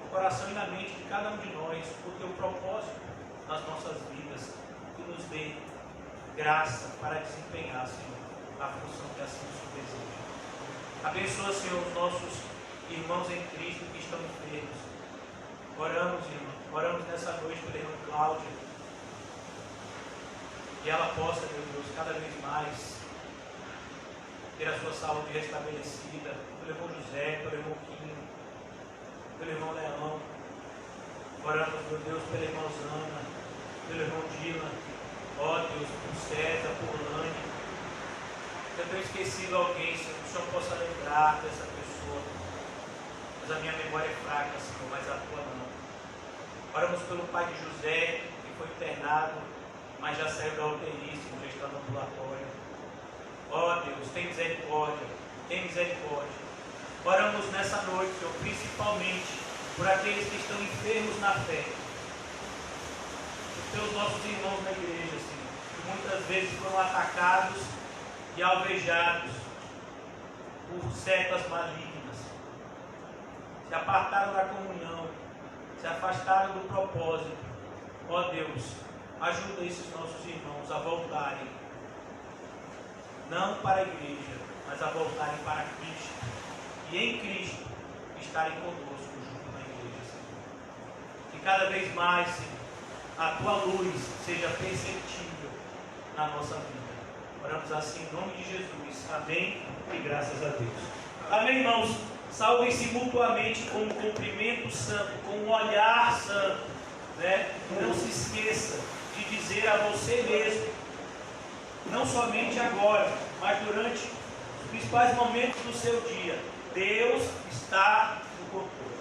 o coração e a mente de cada um de nós o teu propósito nas nossas vidas e nos dê graça para desempenhar, Senhor, a função que assim o Senhor deseja. Abençoa, Senhor, os nossos irmãos em Cristo que estão enfermos. Oramos, irmão, oramos nessa noite pela irmã Cláudia, que ela possa, meu Deus, cada vez mais ter a sua saúde restabelecida, pelo irmão José, pelo irmão Quinho, pelo irmão Leão. Oramos, meu Deus, pela irmã Osana, pelo irmão Dylan. Ó Deus, por César, por Lani. Se eu tenho esquecido alguém, Senhor, que o Senhor possa lembrar dessa pessoa. Mas a minha memória é fraca, Senhor, mas a tua não. Oramos pelo pai de José, que foi internado, mas já saiu da UTI, Senhor, já está no ambulatório. Ó Deus, tem misericórdia, tem misericórdia. Oramos nessa noite, Senhor, principalmente por aqueles que estão enfermos na fé. Pelos nossos irmãos na igreja, Senhor, que muitas vezes foram atacados e alvejados por setas malignas, se apartaram da comunhão, se afastaram do propósito. Ó Deus, ajuda esses nossos irmãos a voltarem, não para a igreja, mas a voltarem para Cristo, e em Cristo estarem conosco junto na igreja, Senhor. Que cada vez mais, Senhor, a tua luz seja perceptível na nossa vida. Oramos assim em nome de Jesus. Amém e graças a Deus. Amém, irmãos? Saúdem-se mutuamente com um cumprimento santo, com um olhar santo, né? Não se esqueça de dizer a você mesmo, não somente agora, mas durante os principais momentos do seu dia: Deus está no controle.